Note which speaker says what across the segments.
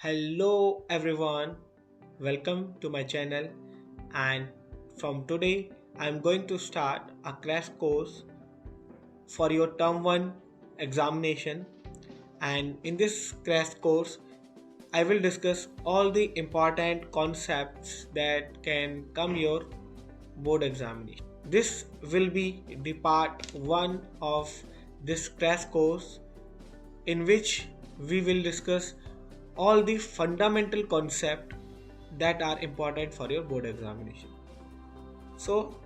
Speaker 1: Hello everyone, welcome to my channel. And from today, I'm going to start a crash course for your term 1 examination. And in this crash course, I will discuss all the important concepts that can come your board examination. This will be the part 1 of this crash course in which we will discuss all the fundamental concepts that are important for your board examination. So,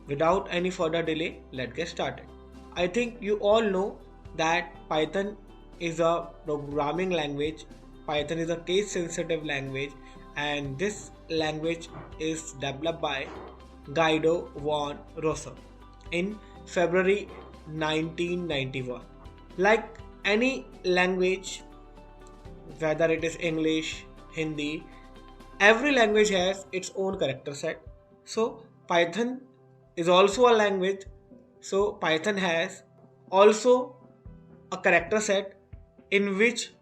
Speaker 1: without any further delay, let's get started. I think you all know that Python is a programming language. Python is a case sensitive language, and this language is developed by Guido van Rossum in February 1991. Like any language, whether it is English, Hindi, every language has its own character set. So Python is also a language. So Python has also a character set in which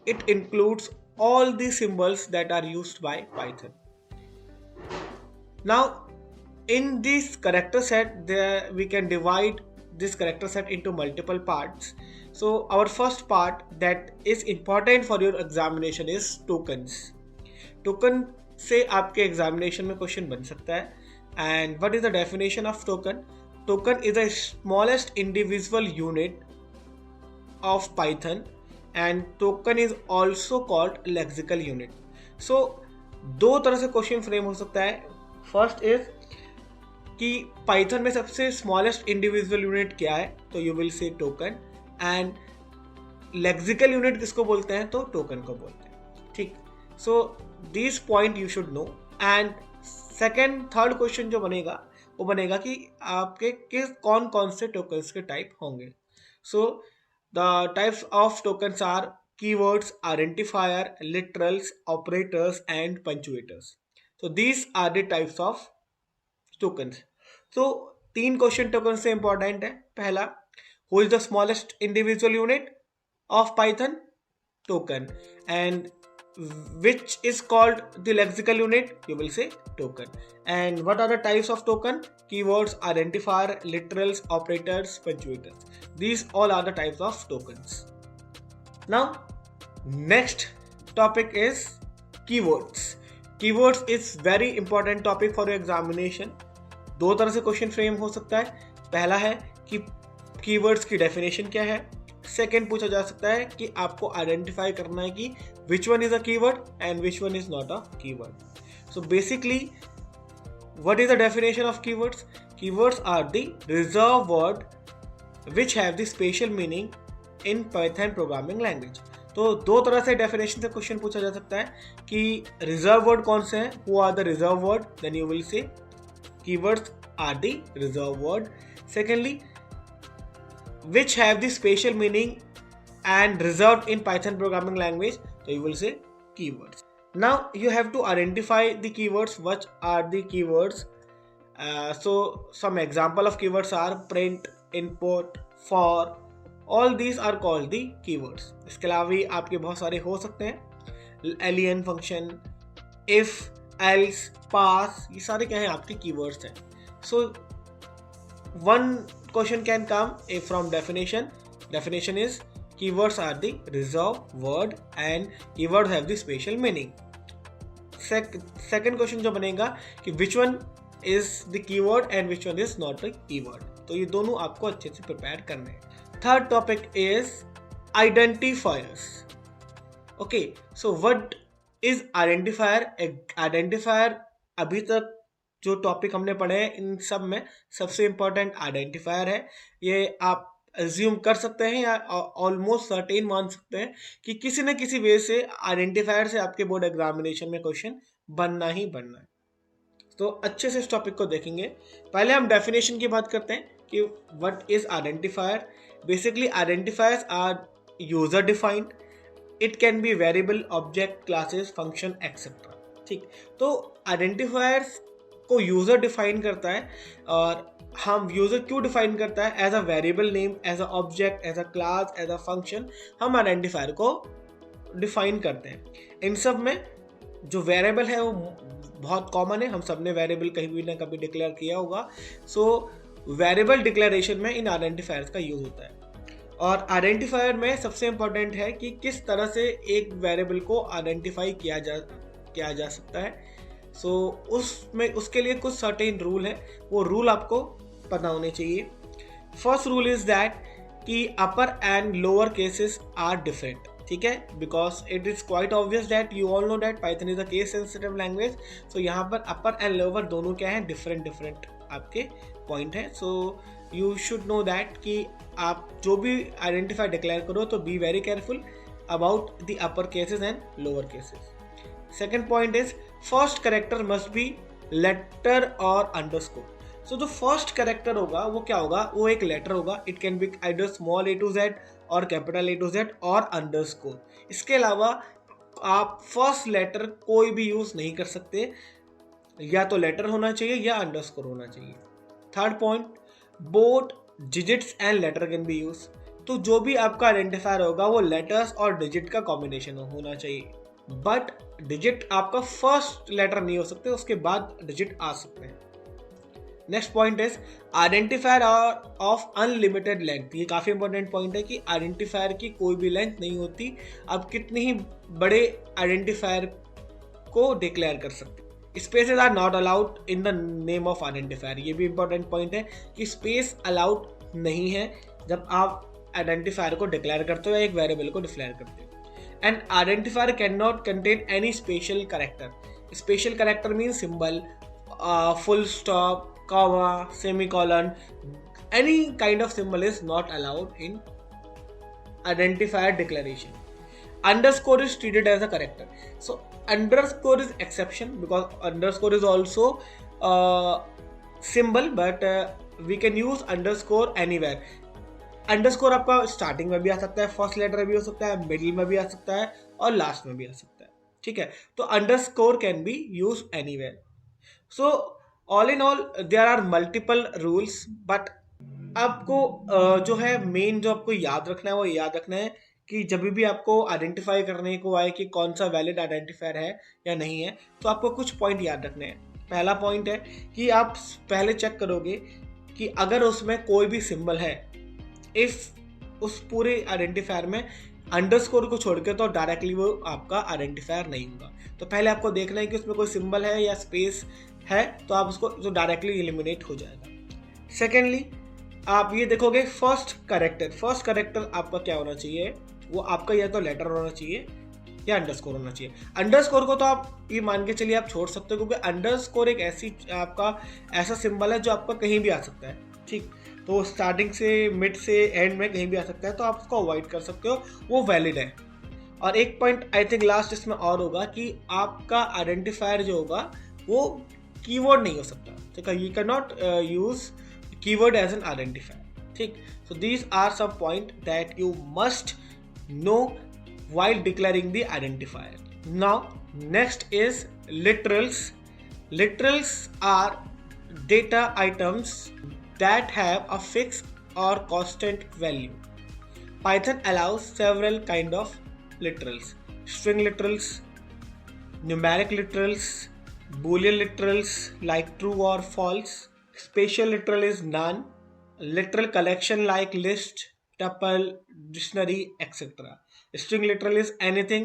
Speaker 1: it includes all the symbols that are used by Python. Now, in this character set, there we can divide this character set into multiple parts. So our first part that is important for your examination is tokens. Token से आपके examination में question बन सकता है. And what is the definition of token? Token is the smallest individual unit of Python and token is also called lexical unit. So दो तरह से question frame हो सकता है. फर्स्ट इज कि पाइथन में सबसे स्मॉलेस्ट इंडिविजुअल यूनिट क्या है, तो यू विल से टोकन. एंड लेक्सिकल यूनिट किसको बोलते हैं, तो टोकन को बोलते हैं. ठीक. So this point you should no. And third question जो बनेगा वो बनेगा कि आपके कौन कौन से टोकन्स के टाइप होंगे. So the types of tokens are keywords, identifier, literals, operators and punctuators. So these are the types of tokens. तो 3 क्वेश्चन टोकन से इंपॉर्टेंट है. पहला, who is the smallest individual unit of Python? Token. And which is called the lexical unit, you will say token. And what are the types of token? Keywords, identifier, literals, operators, punctuators. These all are the types of tokens. Now next topic is keywords. Keywords is very important topic for your examination. दो तरह से question frame हो सकता है. पहला है कि keywords की डेफिनेशन क्या है. सेकेंड पूछा जा सकता है कि आपको आइडेंटिफाई करना है कि which one is a keyword and which one is not a keyword. So basically what is the definition of keywords? Keywords are the reserve word which have the special meaning in Python programming language. तो दो तरह से definition से question पूछा जा सकता है कि रिजर्व वर्ड कौन से हैं, who are the reserve word, then you will say keywords are the reserve word. Secondly, which have the special meaning and reserved in Python programming language, so you will say keywords. Now you have to identify the keywords. What are the keywords? So some example of keywords are print, input, for. All these are called the keywords. इसके अलावा भी आपके बहुत सारे हो सकते हैं. alien function, if, else, pass, ये सारे क्या हैं, आपके keywords हैं. So one question can come from definition. Definition is keywords are the reserved word and keywords have the special meaning. Second question जो बनेगा कि which one is the keyword and which one is not a keyword. तो ये दोनों आपको अच्छे से prepare करने हैं. Third topic is identifiers. Okay, so what is identifier? Identifier अभी तक जो टॉपिक हमने पढ़े हैं इन सब में सबसे इंपॉर्टेंट आइडेंटिफायर है. ये आप एज्यूम कर सकते हैं या ऑलमोस्ट सर्टेन मान सकते हैं कि किसी न किसी वे से आइडेंटिफायर से आपके बोर्ड एग्जामिनेशन में क्वेश्चन बनना ही बनना है. तो अच्छे से इस टॉपिक को देखेंगे. पहले हम डेफिनेशन की बात करते हैं कि what is identifier. Basically identifiers are user defined. It can be variable, object, classes, function etcetera. ठीक. तो आइडेंटिफायर्स को यूजर डिफाइन करता है. और हम यूजर क्यों डिफाइन करता है? As a variable name, as a object, as a class, as a function हम आइडेंटिफायर को डिफाइन करते हैं। इन सब में जो वेरिएबल है वो बहुत कॉमन है, हम सब ने वेरिएबल कहीं भी ना कभी डिक्लेयर किया होगा। सो वेरिएबल डिक्लेरेशन में इन आइडेंटिफायर्स का यूज होता है। और आइडेंटिफायर में सबसे इंपॉर्टेंट है कि किस तरह से एक वेरिएबल को आइडेंटिफाई किया जा सकता है। सो उसमें उसके लिए कुछ सर्टेन रूल है, वो रूल आपको पता होने चाहिए। फर्स्ट रूल इज दैट कि upper and lower cases are different, ठीक है, because it is quite obvious that you all know that Python is a case sensitive language. So यहाँ पर अपर एंड लोअर दोनों क्या है, डिफरेंट आपके पॉइंट है। So you should know that कि आप जो भी आइडेंटिफायर डिक्लेयर करो तो be very careful about the upper cases and lower cases. Second point is first character must be letter और अंडरस्कोर। सो जो फर्स्ट कैरेक्टर होगा वो क्या होगा, वो एक लेटर होगा। It can be either small a to z और कैपिटल A to z और अंडरस्कोर। इसके अलावा आप फर्स्ट लेटर कोई भी यूज नहीं कर सकते, या तो लेटर होना चाहिए या अंडरस्कोर होना चाहिए। Third point, both digits and later can be use. तो जो भी आपका आइडेंटिफायर होगा वो लेटर्स और डिजिट का कॉम्बिनेशन होना चाहिए, बट डिजिट आपका फर्स्ट लेटर नहीं हो सकते, उसके बाद डिजिट आ सकते हैं। Next point is identifier of unlimited length. ये काफी इंपॉर्टेंट पॉइंट है कि आइडेंटिफायर की कोई भी लेंथ नहीं होती, आप कितने ही बड़े आइडेंटिफायर को डिक्लेयर कर सकते। Spaces are not allowed in the name of identifier. ये भी इंपॉर्टेंट पॉइंट है कि स्पेस अलाउड नहीं है जब आप आइडेंटिफायर को डिक्लेयर करते हो या एक वेरिएबल को डिक्लेयर करते हो। And identifier can not contain any special character. Special character mean symbol, full stop, comma, semicolon, any kind of symbol is not allowed in identifier declaration. Underscore is treated as a character. So underscore is exception because underscore is also symbol, but we can use underscore anywhere. Underscore आपका starting में भी आ सकता है, first letter भी हो सकता है, middle में भी आ सकता है और लास्ट में भी आ सकता है, ठीक है। तो underscore can be use anywhere. So all in all there are multiple rules, but आपको जो है मेन जो आपको याद रखना है वो याद रखना है कि जब भी आपको आइडेंटिफाई करने को आए कि कौन सा वैलिड आइडेंटिफायर है या नहीं है, तो आपको कुछ पॉइंट याद रखने हैं। पहला पॉइंट है कि आप पहले चेक करोगे कि अगर उसमें कोई भी सिंबल है, इफ उस पूरे आइडेंटिफायर में अंडरस्कोर को छोड़ के तो डायरेक्टली वो आपका आइडेंटिफायर नहीं होगा। तो पहले आपको देखना है कि उसमें कोई सिंबल है या स्पेस है, तो आप उसको जो डायरेक्टली एलिमिनेट हो जाएगा। सेकेंडली आप ये देखोगे फर्स्ट कैरेक्टर आपका क्या होना चाहिए, वो आपका या तो लेटर होना चाहिए या अंडरस्कोर होना चाहिए। अंडरस्कोर को तो आप ये मान के चलिए आप छोड़ सकते हो, क्योंकि अंडरस्कोर एक आपका ऐसा सिंबल है जो आपका कहीं भी आ सकता है, ठीक। तो स्टार्टिंग से मिड से एंड में कहीं भी आ सकता है, तो आप उसको अवॉइड कर सकते हो, वो वैलिड है। और एक पॉइंट आई थिंक लास्ट इसमें और होगा कि आपका आइडेंटिफायर जो होगा वो कीवर्ड नहीं हो सकता, ठीक है। You can not use keyword as an identifier, ठीक। So these are some point that you must know while declaring the identifier. Now next is literals. Literals are data items that have a fixed or constant value. Python allows several kind of literals: string literals, numeric literals, boolean literals like true or false. Special literal is none. Literal collection like list, tuple, dictionary, etc. String literal is anything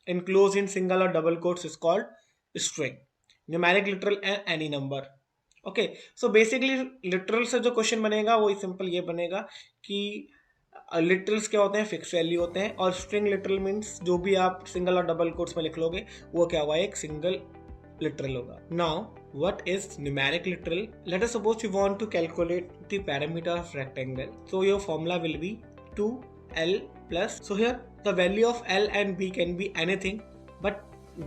Speaker 1: enclosed in single or double quotes is called string. Numeric literal and any number. Okay, so basically literal से जो question बनेगा वो simple ये बनेगा कि literals क्या होते हैं, फिक्स वैल्यू होते हैं, और स्ट्रिंग लिटरल मीन्स जो भी आप सिंगल और डबल कोट्स में लिख लोगे वो क्या हुआ, एक सिंगल literal होगा. Now, what is numeric literal? Let us suppose you want to calculate the parameter of rectangle. So your formula will be 2l plus. So here the value of l and b can be anything, but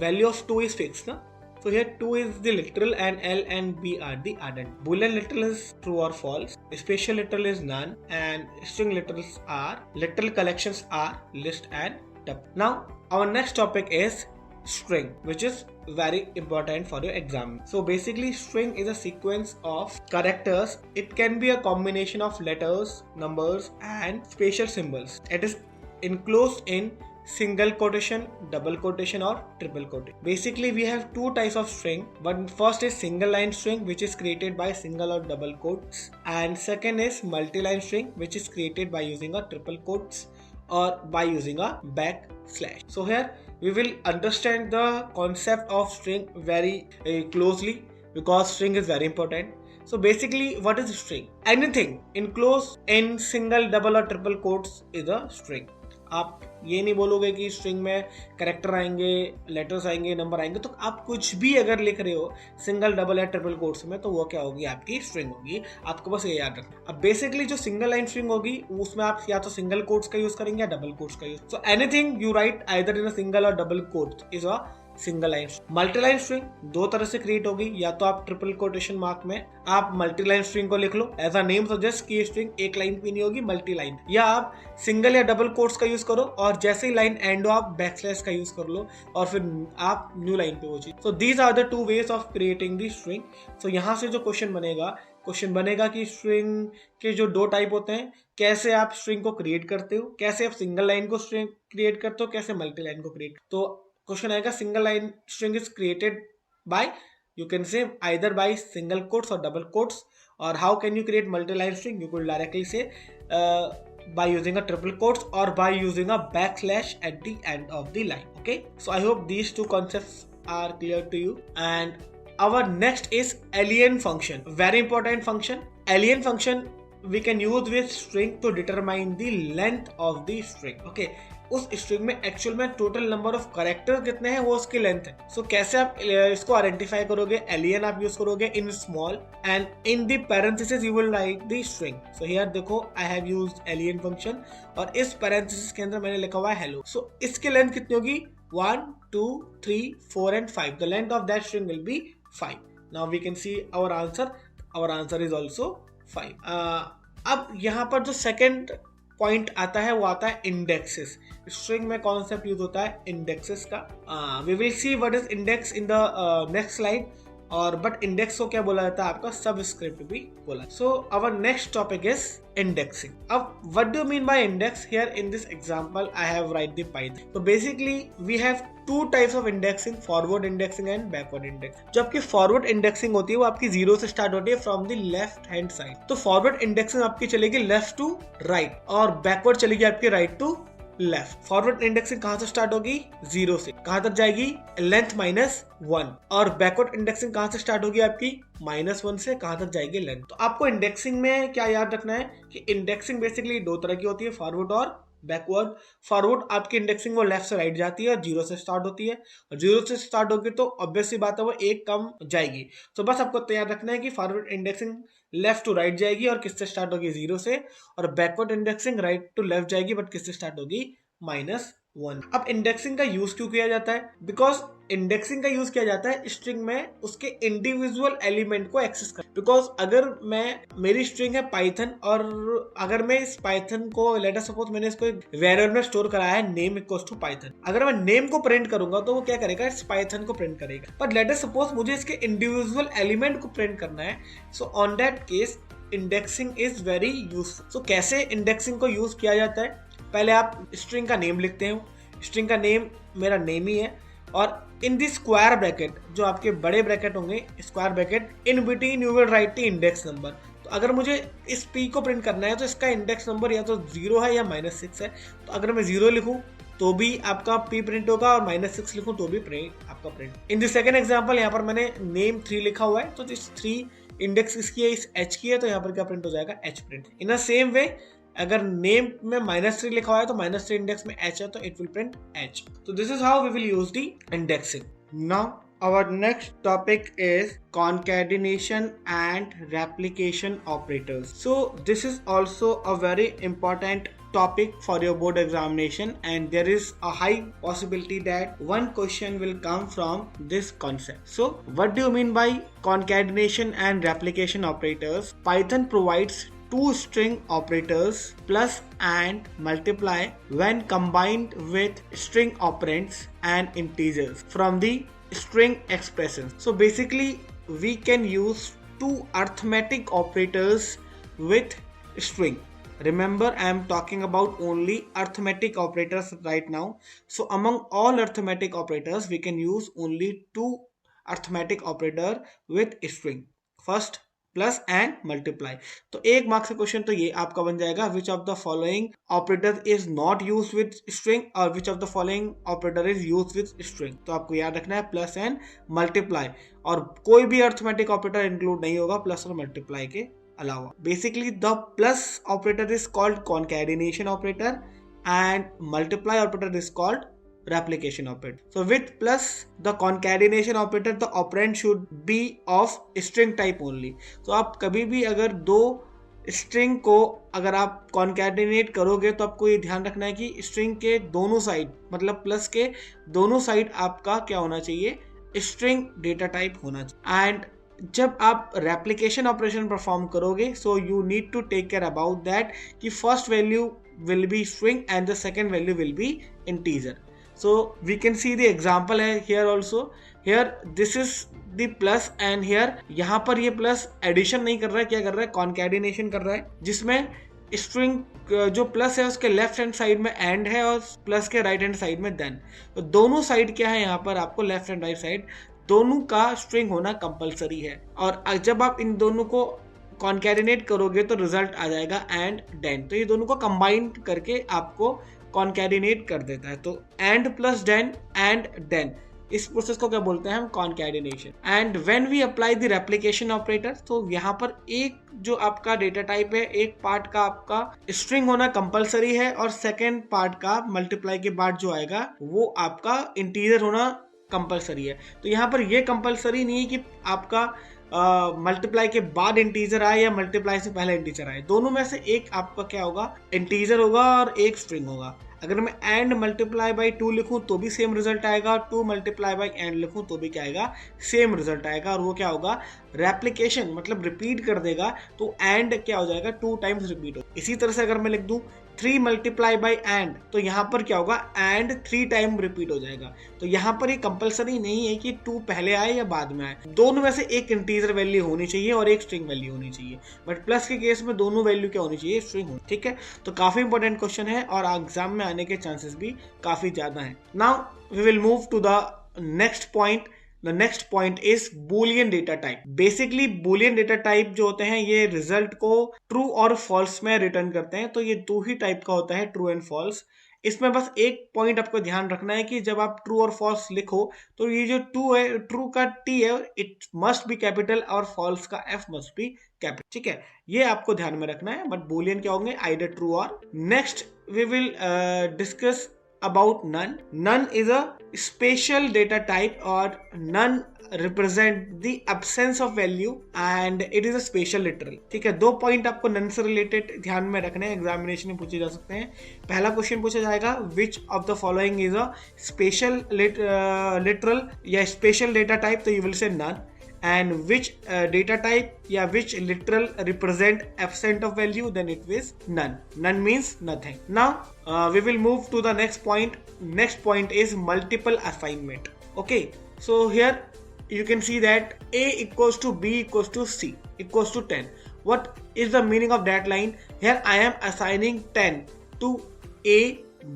Speaker 1: value of 2 is fixed, na? So here 2 is the literal and l and b are the addend. Boolean literal is true or false. Special literal is none, and string literals are literal collections are list and tuple. Now our next topic is string, which is very important for your exam. So basically string is a sequence of characters. It can be a combination of letters, numbers and special symbols. It is enclosed in single quotation, double quotation or triple quotation. Basically we have two types of string. One first is single line string which is created by single or double quotes, and second is multi-line string which is created by using a triple quotes or by using a backslash. So here we will understand the concept of string very closely because string is very important. So basically what is a string? Anything enclosed in single, double or triple quotes is a string. आप ये नहीं बोलोगे कि string में character आएंगे, letters आएंगे, number आएंगे, तो आप कुछ भी अगर लिख रहे हो सिंगल, डबल या ट्रिपल कोट्स में तो वो क्या होगी, आपकी स्ट्रिंग होगी. आपको बस ये याद रखना. अब बेसिकली जो सिंगल लाइन स्ट्रिंग होगी उसमें आप या तो सिंगल कोट्स का यूज करेंगे या डबल कोट्स का use. So anything you write either in a single और double quotes is a single line. Multiline string दो तरह से क्रिएट होगी, या तो आप ट्रिपल कोटेशन मार्क में आप मल्टीलाइन स्ट्रिंग को लिख लो, एज अ नेम सजेस्ट कि ये स्ट्रिंग एक लाइन पे नहीं होगी, मल्टी लाइन. या आप सिंगल या डबल कोट्स का यूज करो और जैसे ही लाइन एंड हो आप बैकस्लैश का यूज कर लो और फिर आप न्यू लाइन पे वो चीज. So these are the two ways of creating the string. So यहाँ से जो क्वेश्चन बनेगा कि स्ट्रिंग के जो दो टाइप होते हैं, कैसे आप स्ट्रिंग को क्रिएट करते हो, कैसे आप सिंगल लाइन को स्ट्रिंग क्रिएट करते हो, कैसे मल्टी लाइन को क्रिएट. तो क्वेश्चन आएगा single line string is created by, you can say either by single quotes or double quotes, or how can you create multi-line string? You could directly say by using a triple quotes or by using a backslash at the end of the line. Okay, so I hope these two concepts are clear to you. And our next is alien function, very important function. Alien function we can use with string to determine the length of the string. Okay, उस string में actual में total number of character कितने हैं वो उसकी length है. सो कैसे आप इसको आइडेंटिफाई करोगे? एलियन आप यूज करोगे in small and in the parenthesis you will write the string. So here देखो I have used len function और इस पैरेंथेसिस के अंदर मैंने लिखा हुआ है हेलो. सो इसकी लेंथ कितनी होगी? 1 2 3 4 and 5. The length of that string will be 5. Now we can see our answer is also 5. अब यहाँ पर जो सेकेंड पॉइंट आता है वो आता है इंडेक्सेस. स्ट्रिंग में कॉन्सेप्ट यूज होता है इंडेक्सेस का. We will see what is index in the next slide. और बट इंडेक्स को क्या बोला जाता है? आपका सबस्क्रिप्ट भी बोला. So our next topic is indexing. अब what do you mean by index? Here in this example I have write the Python. So basically we have two types of indexing, forward indexing and backward indexing. जो आपकी forward indexing होती है वो आपकी 0 से start होती है from the left hand side. तो forward indexing आपकी चलेगी left to right और backward चलेगी आपकी right to left. Forward indexing कहां से स्टार्ट होगी? 0 से. कहां तक जाएगी? लेंथ -1. और बैकवर्ड इंडेक्सिंग कहां से स्टार्ट होगी आपकी? -1 से कहां तक जाएगी? लेंथ. तो आपको इंडेक्सिंग में क्या याद रखना है कि इंडेक्सिंग बेसिकली दो तरह की होती है, फॉरवर्ड और बैकवर्ड. फॉरवर्ड आपकी इंडेक्सिंग वो लेफ्ट से राइट जाती है और 0 से स्टार्ट होती है. और 0 से स्टार्ट होगी तो ऑब्वियसली बात है वो एक कम जाएगी. तो बस आपको तैयार रखना है कि forward indexing left to right जाएगी और किससे स्टार्ट होगी? 0 से. और backward indexing right to left जाएगी बट किससे स्टार्ट होगी? -1. अब इंडेक्सिंग का यूज क्यों किया जाता है? बिकॉज इंडेक्सिंग का यूज किया जाता है स्ट्रिंग में उसके इंडिविजुअल एलिमेंट को एक्सेस कर. बिकॉज अगर मेरी स्ट्रिंग है पाइथन और अगर मैं इस पाइथन को लेट अस सपोज मैंने इसको वेरिएबल में स्टोर कराया है नेम इक्वल्स टू पाइथन. अगर मैं नेम को प्रिंट करूंगा तो वो क्या करेगा? इस पाइथन को प्रिंट करेगा. बट लेट अस सपोज मुझे इसके इंडिविजुअल एलिमेंट को प्रिंट करना है. So on that case indexing is very useful. So कैसे इंडेक्सिंग को यूज किया जाता है? पहले आप स्ट्रिंग का नेम लिखते हो. स्ट्रिंग का नेम मेरा नेम ही है और इन दी स्क्वायर ब्रैकेट जो आपके बड़े ब्रैकेट होंगे, square bracket in between you will write the index number. तो अगर मुझे इस p को प्रिंट करना है तो इसका इंडेक्स नंबर या तो 0 है या -6 है. तो अगर मैं 0 लिखूं तो भी आपका p प्रिंट होगा और -6 लिखूं तो भी आपका print. In the second example यहाँ पर मैंने नेम 3 लिखा हुआ है तो इस 3 इंडेक्स इसकी है, इस h की है, तो यहाँ पर क्या प्रिंट हो जाएगा? h print. In a same वे अगर नेम में -3 लिखा हुआ है तो -3 इंडेक्स में h है तो इट विल प्रिंट h. तो this is how we will use the indexing. Now our next topic is concatenation and replication operators. So this is also a very important topic for your board examination and there is a high possibility that one question will come from this concept. So what do you mean by concatenation and replication operators? Python provides two string operators plus and multiply when combined with string operands and integers from the string expressions. So basically we can use two arithmetic operators with string. Remember, I am talking about only arithmetic operators right now. So among all arithmetic operators, we can use only two arithmetic operator with string. First, plus and multiply. तो एक marks का question तो ये आपका बन जाएगा, which of the following operator is not use with string और which of the following operator is use with string. तो आपको याद रखना है प्लस एंड मल्टीप्लाई, और कोई भी अर्थमेटिक ऑपरेटर इंक्लूड नहीं होगा प्लस और मल्टीप्लाई के अलावा। Basically the plus operator is called concatenation operator and multiply operator is called replication operator. So with plus the concatenation operator, the operand should be of string type only. तो आप कभी भी अगर दो string को अगर आप कॉन्कैटिनेट करोगे तो आपको ये ध्यान रखना है कि स्ट्रिंग के दोनों साइड, मतलब प्लस के दोनों साइड आपका क्या होना चाहिए, स्ट्रिंग डेटा टाइप होना चाहिए। एंड जब आप रेप्लिकेशन ऑपरेशन परफॉर्म करोगे, so you need to take care about that कि first value will be string and the second value will be integer. So we can see the example here also. Here this is the plus and here यहाँ पर ये plus addition नहीं कर रहा है, क्या कर रहा है, concatenation कर रहा है, जिसमें string जो plus है उसके लेफ्ट हैंड साइड में एंड है और प्लस के राइट हैंड साइड में देन। तो दोनों साइड क्या है यहाँ पर, आपको लेफ्ट एंड राइट साइड दोनों का स्ट्रिंग होना कंपलसरी है। और जब आप इन दोनों को कॉन्कैटिनेट करोगे तो रिजल्ट आ जाएगा एंड देन। तो ये दोनों को कंबाइन करके आपको कॉन्कैटिनेट कर देता है। तो and plus then and then, इस प्रोसेस को क्या बोलते हैं हम, concatenation. And when we apply the replication operator, तो यहाँ पर एक जो आपका डेटा टाइप है, एक पार्ट का आपका स्ट्रिंग होना कंपलसरी है और सेकेंड पार्ट का मल्टीप्लाई के बाद जो आएगा वो आपका इंटीजर होना कंपलसरी है। तो यहाँ पर ये कंपलसरी नहीं है कि आपका मल्टीप्लाई के बाद इंटीजर आए या मल्टीप्लाई से पहले इंटीजर आए, दोनों में से एक आपका क्या होगा, इंटीजर होगा और एक स्ट्रिंग होगा। अगर मैं एंड मल्टीप्लाई बाई 2 लिखूं तो भी सेम रिजल्ट आएगा, 2 मल्टीप्लाई बाई एंड लिखूं तो भी क्या आएगा, सेम रिजल्ट आएगा। और वो क्या होगा, रेप्लिकेशन, मतलब रिपीट कर देगा, तो एंड क्या हो जाएगा, 2 टाइम्स रिपीट हो। इसी तरह से अगर मैं लिख दूं 3 मल्टीप्लाई बाई एंड, तो यहाँ पर क्या होगा, एंड 3 टाइम रिपीट हो जाएगा। तो यहाँ पर ये कंपलसरी नहीं है कि 2 पहले आए या बाद में आए, दोनों में से एक इंटीजर वैल्यू होनी चाहिए और एक स्ट्रिंग वैल्यू होनी चाहिए। बट प्लस के केस में दोनों वैल्यू क्या होनी चाहिए, स्ट्रिंग होनी। ठीक है, तो काफी इंपॉर्टेंट क्वेश्चन है और एग्जाम में आने के चांसेस भी काफी ज्यादा है। Now we will move to the next point. The next point is Boolean data type. Basically Boolean data type जो होते हैं ये रिजल्ट को ट्रू और फॉल्स में रिटर्न करते हैं। तो ये दो ही टाइप का होता है, ट्रू एंड फॉल्स। इसमें बस एक पॉइंट आपको ध्यान रखना है कि जब आप ट्रू और फॉल्स लिखो तो ये जो ट्रू है, ट्रू का टी है इट मस्ट बी कैपिटल और फॉल्स का एफ मस्ट बी कैपिटल। ठीक है, ये आपको ध्यान में रखना है। बट बूलियन क्या होंगे, आइदर ट्रू और। Next we will discuss about none. None is a special data type or none represent the absence of value and it is a special literal. ठीक है, 2 पॉइंट आपको नन से related ध्यान में रखने हैं, एग्जामिनेशन में पूछे जा सकते हैं। पहला क्वेश्चन पूछा जाएगा which of the following is a special literal या स्पेशल डेटा टाइप, तो you will say none. And which data type या which literal represent absent of value, then it is none. None means nothing. Now we will move to the next point. Next point is multiple assignment. Okay, so here you can see that A equals to B equals to C equals to 10. What is the meaning of that line? Here I am assigning 10 to A,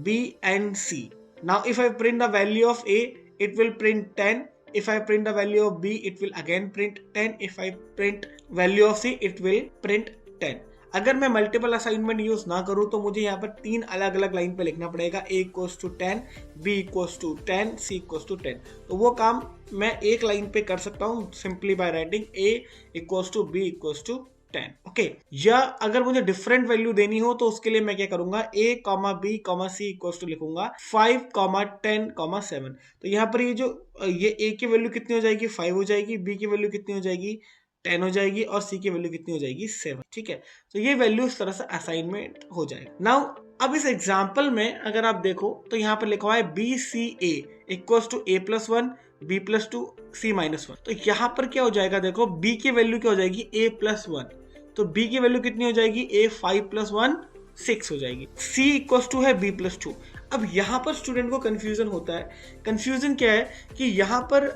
Speaker 1: B and C. Now if I print the value of A, it will print 10. If I print the value of B, it will again print 10. If I print value of C, it will print 10. अगर मैं multiple assignment use ना करूं तो मुझे यहाँ पर 3 अलग अलग लाइन पे लिखना पड़ेगा। A equals to 10, B equals to 10, C equals to 10। तो वो काम मैं एक लाइन पे कर सकता हूँ simply by writing A equals to B equals to 10। Okay, या अगर मुझे डिफरेंट वैल्यू देनी हो तो उसके लिए मैं क्या करूंगा, A, B, C equals to लिखूंगा 5, 10, 7। तो यहाँ पर ये A की वैल्यू कितनी हो जाएगी, 5 हो जाएगी, B की वैल्यू कितनी हो जाएगी, 10 हो जाएगी और C की वैल्यू कितनी हो जाएगी, 7। ठीक है, तो ये वैल्यू इस तरह से असाइनमेंट हो जाएगा। नाउ अब इस एग्जाम्पल में अगर आप देखो तो यहाँ पर लिखा हुआ है BCA equals to A+1, B+2, C-1। तो यहाँ पर क्या हो जाएगा, देखो B की वैल्यू क्या हो जाएगी, A+1, तो B की वैल्यू कितनी हो जाएगी, A 5+1 6 हो जाएगी। C इक्वल्स टू है B+2। अब यहाँ पर स्टूडेंट को कंफ्यूजन होता है। कंफ्यूजन क्या है कि यहाँ पर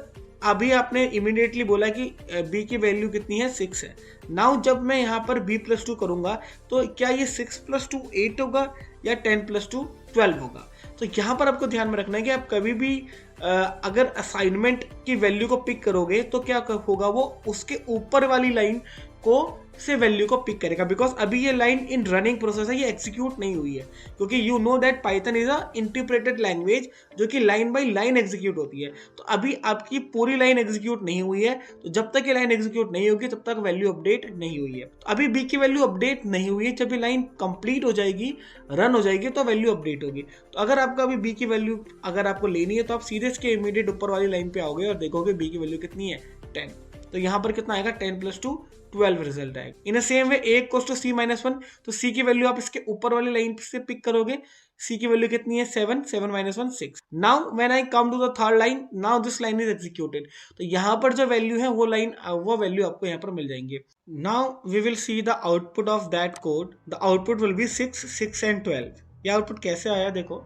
Speaker 1: अभी आपने इमीडिएटली बोला कि b की वैल्यू कितनी है 6 है। नाउ जब मैं यहाँ पर b+2 करूंगा तो क्या ये 6+2 8 होगा या 10+2 12 होगा। तो यहाँ पर आपको ध्यान में रखना है कि आप कभी भी अगर असाइनमेंट की वैल्यू को पिक करोगे तो क्या होगा, वो उसके ऊपर वाली लाइन को से वैल्यू को पिक करेगा, बिकॉज अभी ये लाइन इन रनिंग प्रोसेस है, ये एग्जीक्यूट नहीं हुई है, क्योंकि you know that Python is a interpreted language जो कि लाइन बाय लाइन एग्जीक्यूट होती है। तो अभी आपकी पूरी लाइन एग्जीक्यूट नहीं हुई है, तो जब तक ये लाइन एग्जीक्यूट नहीं होगी तब तक वैल्यू अपडेट नहीं हुई है। तो अभी बी की वैल्यू अपडेट नहीं हुई है, जब ये लाइन कंप्लीट हो जाएगी, रन हो जाएगी, तो वैल्यू अपडेट होगी। तो अगर आपका अभी बी की वैल्यू अगर आपको लेनी है तो आप सीधे इसके इमीडिएट ऊपर वाली लाइन पे आओगे और देखोगे बी की वैल्यू कितनी है 10। तो यहाँ पर कितना आएगा 10+2 12 रिजल्ट आएगा। In a same way a equals to c-1, तो c की वैल्यू आप इसके ऊपर वाली लाइन से पिक करोगे। c की वैल्यू कितनी है 7 7 - 1 6। Now when I come to the third line, now this line is executed, तो यहाँ पर जो वैल्यू है वो वैल्यू आपको यहाँ पर मिल जाएंगे। Now we will see the output of that code. The output will be 6 6 and 12। ये आउटपुट कैसे आया देखो,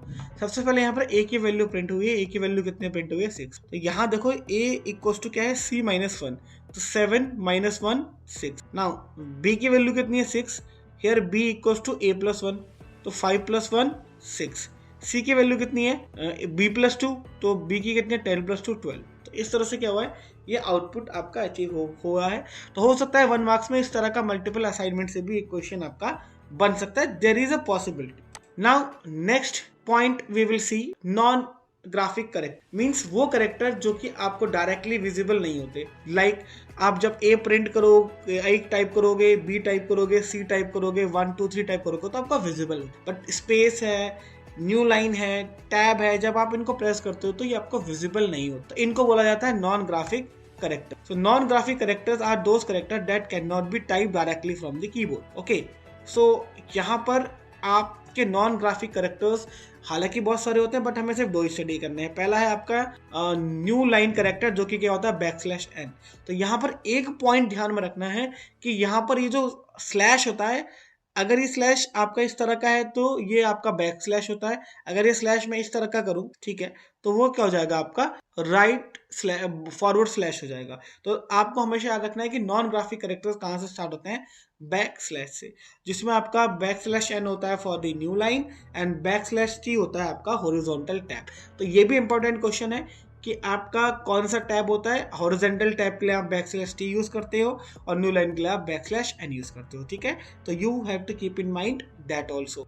Speaker 1: सबसे पहले यहाँ पर a की वैल्यू प्रिंट हुई है, a की वैल्यू कितने प्रिंट हुई है 6। तो यहाँ देखो a इक्वल्स टू क्या है c-1, तो 7 - 1 6। नाउ b की वैल्यू कितनी है 6, here b equals to a+1, तो 5 + 1 6। c की वैल्यू कितनी है b+2, तो b की कितनी है 10+2 12। तो इस तरह से क्या हुआ है, ये आउटपुट आपका अचीव हुआ है। तो हो सकता है 1 मार्क्स में इस तरह का मल्टीपल असाइनमेंट से भी एक क्वेश्चन आपका बन सकता है, there is a possibility. Now next point we will see non graphic character, means वो करेक्टर जो कि आपको डायरेक्टली विजिबल नहीं होते। लाइक आप जब ए प्रिंट करोगे, ए टाइप करोगे, बी टाइप करोगे, सी टाइप करोगे, 1 2 3 टाइप करोगे तो आपका विजिबल होता है। बट स्पेस है, न्यू लाइन है, टैब है, जब आप इनको प्रेस करते हो तो ये आपको विजिबल नहीं होता। इनको बोला जाता है non graphic character. So non graphic characters are those character that can not be type directly from the keyboard. Okay, so यहाँ पर आपके नॉन ग्राफिक करेक्टर्स हालांकि बहुत सारे होते हैं, बट हमें सिर्फ 2 स्टडी करने हैं। पहला है आपका न्यू लाइन करेक्टर, जो कि क्या होता है \n। तो यहाँ पर एक पॉइंट ध्यान में रखना है कि यहाँ पर ये जो स्लैश होता है, अगर ये स्लैश आपका इस तरह का है तो ये आपका बैकस्लैश होता है। अगर ये स्लैश मैं इस तरह का करूं, ठीक है, तो वो क्या हो जाएगा, आपका राइट फॉरवर्ड स्लैश हो जाएगा। तो आपको हमेशा याद रखना है कि नॉन ग्राफिक कैरेक्टर्स कहाँ से स्टार्ट होते हैं, बैकस्लैश से, जिसमें आपका \n होता है for the new line and \t होता है आपका हॉरिजॉन्टल टैब। तो ये भी इंपॉर्टेंट क्वेश्चन है कि आपका कौन सा टैब होता है। हॉरिजॉन्टल टैब के लिए आप \t यूज करते हो और न्यू लाइन के लिए आप \n यूज करते हो, ठीक है। तो you have to keep in mind that also.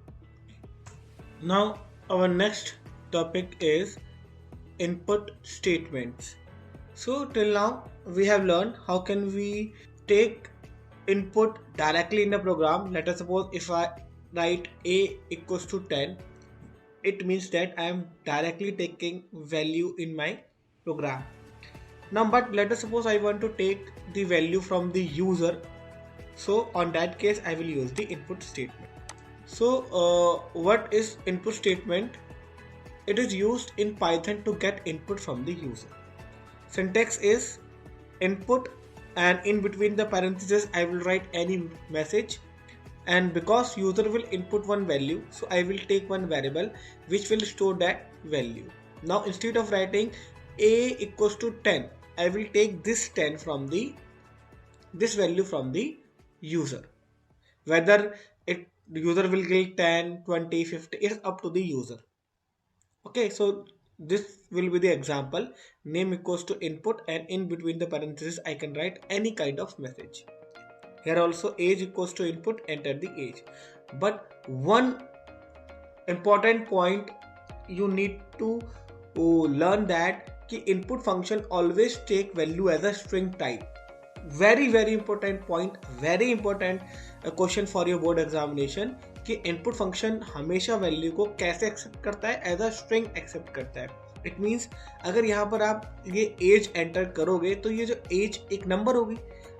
Speaker 1: Now our next topic is input statements. So till now we have learned how can we take input directly in the program. Let us suppose if I write a equals to 10, it means that I am directly taking value in my program. Now but let us suppose I want to take the value from the user, so on that case I will use the input statement. So what is input statement? It is used in Python to get input from the user. Syntax is input and in between the parentheses I will write any message, and because user will input one value, so I will take one variable which will store that value. Now instead of writing a equals to 10, I will take this 10 from this value from the user. Whether user will get 10 20 50, it's up to the user. Okay, so this will be the example. Name equals to input and in between the parentheses I can write any kind of message. Here also age equals to input, enter the age. But one important point you need to learn that कि input function always take value as a string type. Very important point, very important question for your board examination कि input function हमेशा value को कैसे accept करता है, as a string accept करता है। It means अगर यहाँ पर आप ये एज एंटर करोगे तो ये जो एज एक नंबर होगी,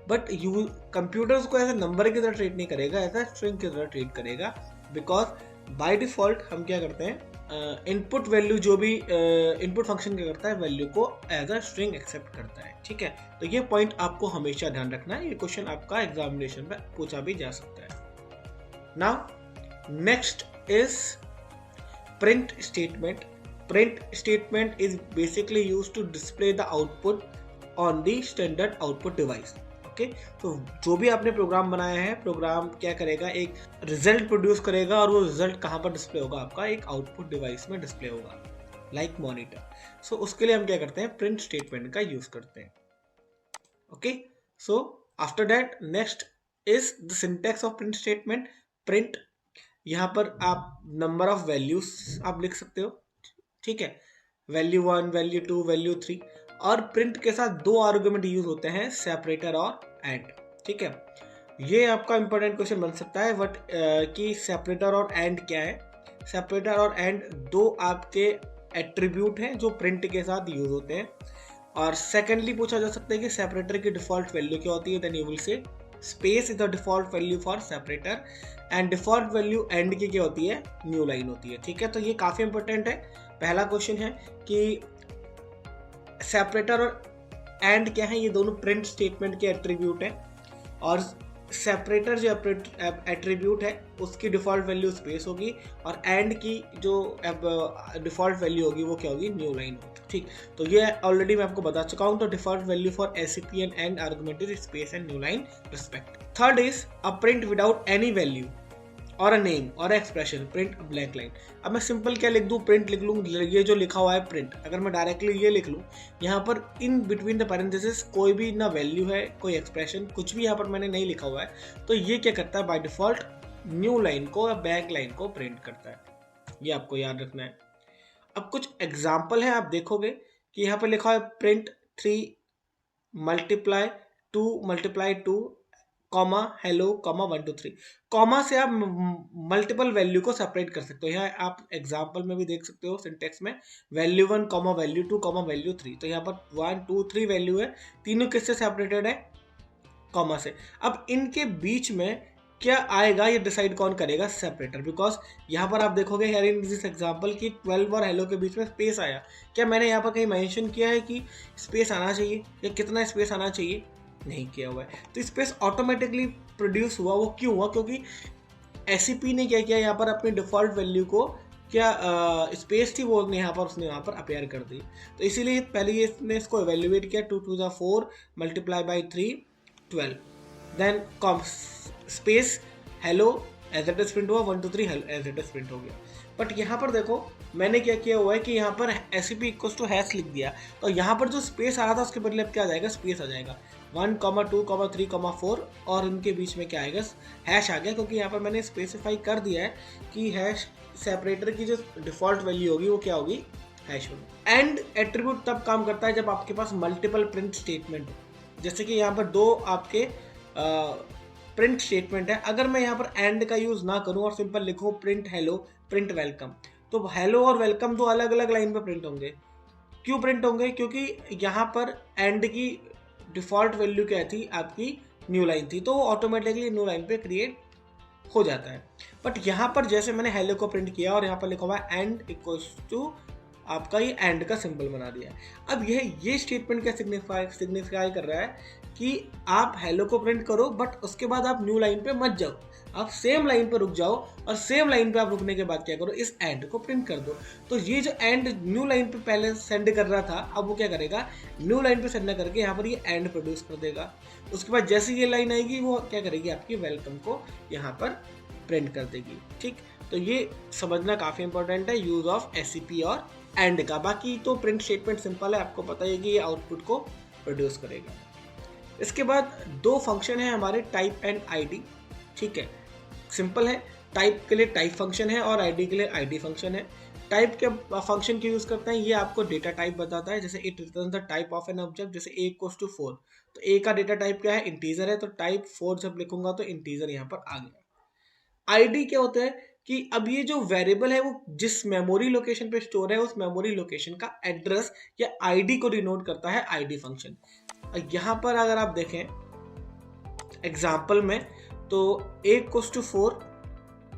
Speaker 1: बट यू कंप्यूटर्स को एज अ नंबर की तरह ट्रीट नहीं करेगा, एज अ स्ट्रिंग की तरह ट्रीट करेगा। बिकॉज बाय डिफॉल्ट हम क्या करते हैं, इनपुट वैल्यू जो भी इनपुट फंक्शन क्या करता है, वैल्यू को एज अ स्ट्रिंग एक्सेप्ट करता है, ठीक है। तो ये पॉइंट आपको हमेशा ध्यान रखना है, ये क्वेश्चन आपका एग्जामिनेशन में पूछा भी जा सकता है। Now next is print statement. Print statement is basically used to display the output on the standard output device. Okay, तो जो भी आपने प्रोग्राम बनाया है, प्रोग्राम क्या करेगा, एक रिजल्ट प्रोड्यूस करेगा और वो रिजल्ट कहाँ पर डिस्प्ले होगा, आपका एक आउटपुट डिवाइस में डिस्प्ले होगा, लाइक मॉनिटर। सो उसके लिए हम क्या करते हैं, प्रिंट स्टेटमेंट का यूज करते हैं। Okay, so after that next is the syntax of print statement. Print, यहाँ पर आप नंबर ऑफ वैल्यूज आप लिख सकते हो, ठीक है, वैल्यू 1, वैल्यू 2, वैल्यू 3। और प्रिंट के साथ दो आर्गुमेंट यूज होते हैं, सेपरेटर और एंड। ठीक है, ये आपका इंपॉर्टेंट क्वेश्चन बन सकता है बट कि सेपरेटर और एंड क्या है। सेपरेटर और एंड दो आपके एट्रीब्यूट हैं जो प्रिंट के साथ यूज होते हैं। और सेकेंडली पूछा जा सकता है कि सेपरेटर की डिफॉल्ट वैल्यू क्या होती है, then you will say space is the default value for separator and default value end की क्या होती है, न्यू लाइन होती है। ठीक है, तो ये काफी इंपॉर्टेंट है। पहला क्वेश्चन है कि सेपरेटर और एंड क्या है, ये दोनों प्रिंट स्टेटमेंट के एट्रीब्यूट है और सेपरेटर जो एट्रीब्यूट है उसकी डिफॉल्ट वैल्यू स्पेस होगी और एंड की जो डिफॉल्ट वैल्यू होगी वो क्या होगी, न्यू लाइन होगी। ठीक, तो ये ऑलरेडी मैं आपको बता चुका हूँ। तो default value for ACP and and argument is space and new line respect. Third is a print without any value और अ नेम और एक्सप्रेशन, प्रिंट ब्लैंक लाइन। अब मैं सिंपल क्या लिख दूं, प्रिंट लिख लूं, ये जो लिखा हुआ है प्रिंट, अगर मैं डायरेक्टली ये लिख लूं, यहाँ पर इन बिटवीन द पैरेंथेसिस कोई भी ना वैल्यू है, कोई एक्सप्रेशन, कुछ भी यहाँ पर मैंने नहीं लिखा हुआ है, तो ये क्या करता है, बाय डिफॉल्ट न्यू लाइन को या ब्लैंक लाइन को प्रिंट करता है। ये आपको याद रखना है। अब कुछ एग्जाम्पल है, आप देखोगे कि यहाँ पर लिखा है print 3 multiply 2 comma hello comma 1 2 3। Comma से आप मल्टीपल वैल्यू को सेपरेट कर सकते हो। यहाँ आप एग्जांपल में भी देख सकते हो सिंटेक्स में, value 1 comma value 2 comma value 3। तो यहाँ पर 1 2 3 वैल्यू है, तीनों किससे सेपरेटेड है, कॉमा से। अब इनके बीच में क्या आएगा ये डिसाइड कौन करेगा, सेपरेटर। बिकॉज यहाँ पर आप देखोगे यार इन दिस एग्जांपल की 12 और हेलो के बीच में स्पेस आया। क्या मैंने यहाँ पर कहीं मेंशन किया है कि स्पेस आना चाहिए या कितना स्पेस आना चाहिए, नहीं किया हुआ है। तो स्पेस ऑटोमेटिकली प्रोड्यूस हुआ। वो क्यों हुआ, क्योंकि एसीपी ने क्या किया, यहाँ पर अपनी डिफॉल्ट वैल्यू को क्या स्पेस थी वो यहाँ पर उसने यहाँ पर अपेयर कर दी। तो इसीलिए पहले ये इसने इसको एवेल्युएट किया, 2 2 4 multiply by 3 12, then comma space hello as it is print हुआ, 1 2 3 hello as it is print हो गया। बट यहाँ पर देखो मैंने क्या किया हुआ है कि यहाँ पर एसीपी इक्वल्स टू हैश लिख दिया, तो यहाँ पर जो स्पेस आ रहा था उसके बदले अब क्या आ जाएगा, स्पेस आ जाएगा। 1 2 3 4 और इनके बीच में क्या आएगा, हैश आ गया, क्योंकि यहाँ पर मैंने स्पेसिफाई कर दिया है कि हैश सेपरेटर की जो डिफॉल्ट वैल्यू होगी वो क्या होगी, हैश होगी। एंड एट्रीब्यूट तब काम करता है जब आपके पास मल्टीपल प्रिंट स्टेटमेंट हो। जैसे कि यहाँ पर दो आपके प्रिंट स्टेटमेंट है, अगर मैं यहाँ पर एंड का यूज ना करूँ और सिंपल लिखूँ प्रिंट हेलो प्रिंट वेलकम, तो हेलो और वेलकम दो अलग अलग लाइन पे प्रिंट होंगे। क्यों प्रिंट होंगे, क्योंकि यहाँ पर एंड की डिफॉल्ट वैल्यू क्या थी, आपकी न्यू लाइन थी, तो वो ऑटोमेटिकली न्यू लाइन पे क्रिएट हो जाता है। बट यहाँ पर जैसे मैंने हेलो को प्रिंट किया और यहाँ पर लिखा हुआ है एंड इक्वल्स टू आपका ये एंड का सिंबल बना दिया है। अब ये स्टेटमेंट क्या सिग्निफाई कर रहा है कि आप हेलो को प्रिंट करो बट उसके बाद आप न्यू लाइन पे मत जाओ, आप सेम लाइन पे रुक जाओ और सेम लाइन पे आप रुकने के बाद क्या करो, इस एंड को प्रिंट कर दो। तो ये जो एंड न्यू लाइन पे पहले सेंड कर रहा था, अब वो क्या करेगा, न्यू लाइन पे सेंड करके यहाँ पर ये एंड प्रोड्यूस कर देगा। उसके बाद जैसे ये लाइन आएगी वो क्या करेगी, आपकी वेलकम को यहाँ पर प्रिंट कर देगी। ठीक, तो ये समझना काफी इंपॉर्टेंट है यूज ऑफ एसीपी और एंड का। बाकी तो प्रिंट स्टेटमेंट सिंपल है, आपको पता है कि ये आउटपुट को प्रोड्यूस करेगा। इसके बाद दो फंक्शन है हमारे, टाइप एंड आईडी। ठीक है, सिंपल है, टाइप के लिए टाइप फंक्शन है और आईडी के लिए आईडी फंक्शन है। टाइप के फंक्शन की यूज करते हैं, ये आपको डेटा टाइप बताता है। जैसे it returns the type of an object, जैसे a इक्वल्स टू 4, तो a का डेटा टाइप क्या है, इंटीजर है, तो टाइप 4 जब लिखूंगा तो इंटीजर यहाँ पर आ गया। आईडी क्या होता है कि अब ये जो वेरिएबल है वो जिस मेमोरी लोकेशन पे स्टोर है उस मेमोरी लोकेशन का एड्रेस या आईडी को डिनोट करता है आईडी फंक्शन। यहाँ पर अगर आप देखें एग्जाम्पल में, तो a equals to 4